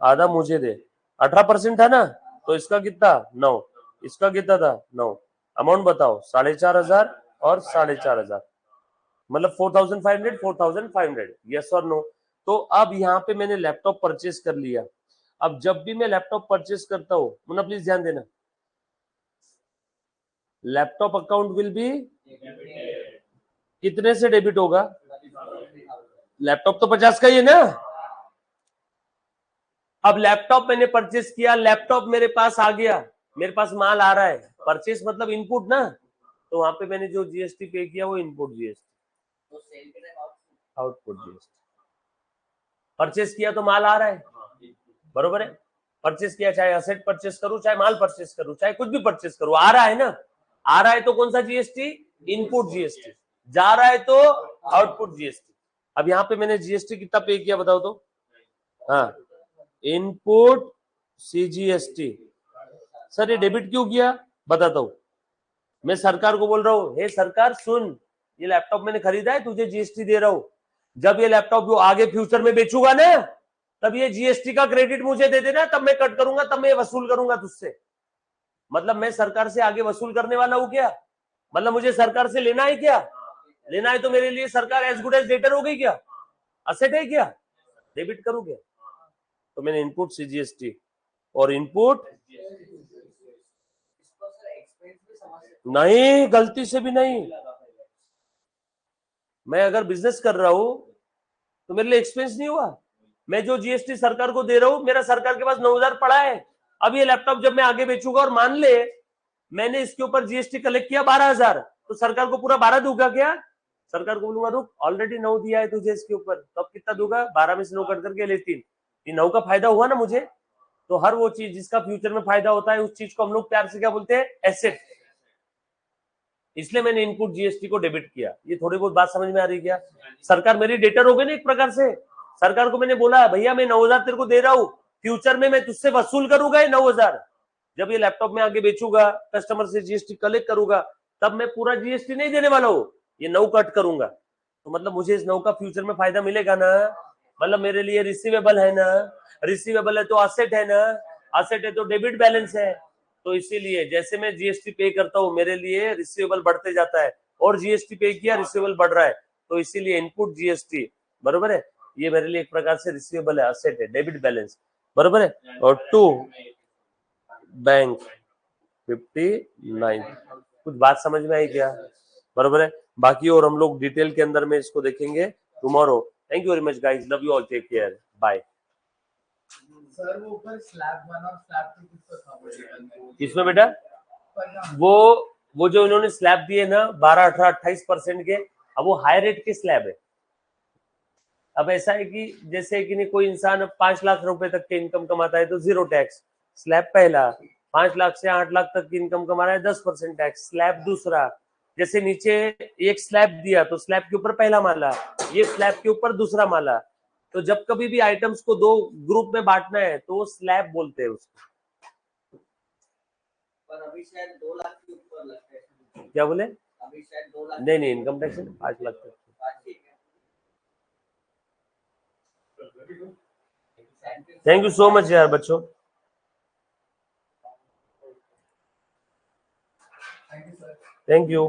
आधा मुझे दे। 18% था ना, तो इसका कितना 9, इसका कितना था 9। अमाउंट बताओ 4,500 और 4,500, मतलब 4,500, 4,500, यस और नो। तो अब यहाँ पे मैंने लैपटॉप परचेस कर लिया। अब जब भी मैं लैपटॉप परचेस करता हूँ, मुन्ना प्लीज ध्यान देना, लैपटॉप अकाउंट विल बी कितने से डेबिट होगा, लैपटॉप तो 50 का ही है ना। अब लैपटॉप मैंने परचेस किया, लैपटॉप मेरे पास आ गया, मेरे पास माल आ रहा है, परचेस मतलब इनपुट ना, तो वहां पे मैंने जो जीएसटी पे किया वो input GST, output GST. Purchase किया तो माल आ रहा है, बरोबर है। परचेस किया, चाहे असेट परचेस करूं, चाहे माल परचेस करूं, चाहे कुछ भी परचेस करूं, आ रहा है ना। आ रहा है तो कौन सा जीएसटी, इनपुट जीएसटी। जा रहा है तो आउटपुट जीएसटी। अब यहाँ पे मैंने जीएसटी कितना पे किया बताओ तो, हाँ, इनपुट सीजीएसटी। सर ये डेबिट क्यों किया, बताता हूं। मैं सरकार को बोल रहा हूँ, हे सरकार सुन, ये लैपटॉप मैंने खरीदा है, तुझे जीएसटी दे रहा हूं। जब ये लैपटॉप जो आगे फ्यूचर में बेचूंगा ना, तब ये जीएसटी का क्रेडिट मुझे दे देना, तब मैं कट करूंगा, तब मैं वसूल करूंगा तुझसे। मतलब मैं सरकार से आगे वसूल करने वाला हूं क्या, मतलब मुझे सरकार से लेना है क्या, लेना है तो मेरे लिए सरकार एज गुड एज डेटर हो गई क्या, असेट है क्या, डेबिट करूं क्या। तो मैंने इनपुट सीजीएसटी और इनपुट नहीं, गलती से भी नहीं। मैं अगर बिजनेस कर रहा हूं तो मेरे लिए एक्सपेंस नहीं हुआ, मैं जो जीएसटी सरकार को दे रहा हूं, मेरा सरकार के पास 9,000 पड़ा है। अब ये लैपटॉप जब मैं आगे बेचूंगा और मान ले मैंने इसके ऊपर जीएसटी कलेक्ट किया 12,000, तो सरकार को पूरा 12 दूंगा क्या? सरकार को बोलूंगा रुक, ऑलरेडी 9 दिया है तुझे इसके ऊपर, तो अब कितना दूंगा? 12 में से 9 कट करके ले 3, ये 9 का फायदा हुआ ना मुझे। तो हर वो चीज जिसका फ्यूचर में फायदा होता है उस चीज को हम लोग प्यार से क्या बोलते हैं? एसेट। इसलिए मैंने इनपुट जीएसटी को डेबिट किया। ये थोड़ी बहुत बात समझ में आ रही क्या? सरकार मेरी डेटर हो गई ना एक प्रकार से। सरकार को मैंने बोला भैया मैं 9,000 तेरे को दे रहा हूं, फ्यूचर में मैं तुझसे वसूल करूंगा ये 9,000। जब ये लैपटॉप में आगे बेचूंगा, कस्टमर से जीएसटी कलेक्ट करूंगा, तब मैं पूरा जीएसटी नहीं देने वाला हूं, ये 9 कट करूंगा। तो मतलब मुझे इस 9 का फ्यूचर में फायदा मिलेगा ना, मतलब मेरे लिए रिसीवेबल है ना, रिसीवेबल है तो असेट है ना, असेट है तो डेबिट बैलेंस है। तो इसीलिए जैसे मैं जीएसटी पे करता हूं मेरे लिए रिसीवेबल बढ़ते जाता है, और जीएसटी पे किया रिसीवेबल बढ़ रहा है, तो इसीलिए इनपुट जीएसटी बरोबर है, ये मेरे लिए एक प्रकार से रिसीवेबल है, असेट है, डेबिट बैलेंस बरोबर है। और 2 बैंक 59, कुछ बात समझ में आई क्या? बरोबर है। बाकी और हम लोग डिटेल के अंदर में इसको देखेंगे tomorrow. Thank you very much guys, love you all, take care, bye. Sir वो ऊपर स्लैब बना, स्लैब पे किसको था किसमें बेटा? वो जो इन्होंने स्लैब दिए ना 12, 18, 28% के, अब वो हाई रेट के स्लैब है। अब ऐसा है कि जैसे कि नहीं कोई इंसान 5 लाख रुपए तक के इनकम कमाता है तो 0 टैक्स स्लैब पहला, 5 लाख से 8 लाख तक की इनकम कमा रहा है 10% टैक्स स्लैब दूसरा। जैसे नीचे एक स्लैब दिया तो स्लैब के ऊपर पहला माला, ये स्लैब के ऊपर दूसरा माला। तो जब कभी भी आइटम्स को 2 ग्रुप में बांटना है तो वो स्लैब बोलते हैं उसको। पर अभी शायद 2 लाख के ऊपर लगता है। क्या बोले? अभी शायद 2 लाख नहीं इनकम टैक्स 5 लाख तक। थैंक यू सो मच यार बच्चों, थैंक यू।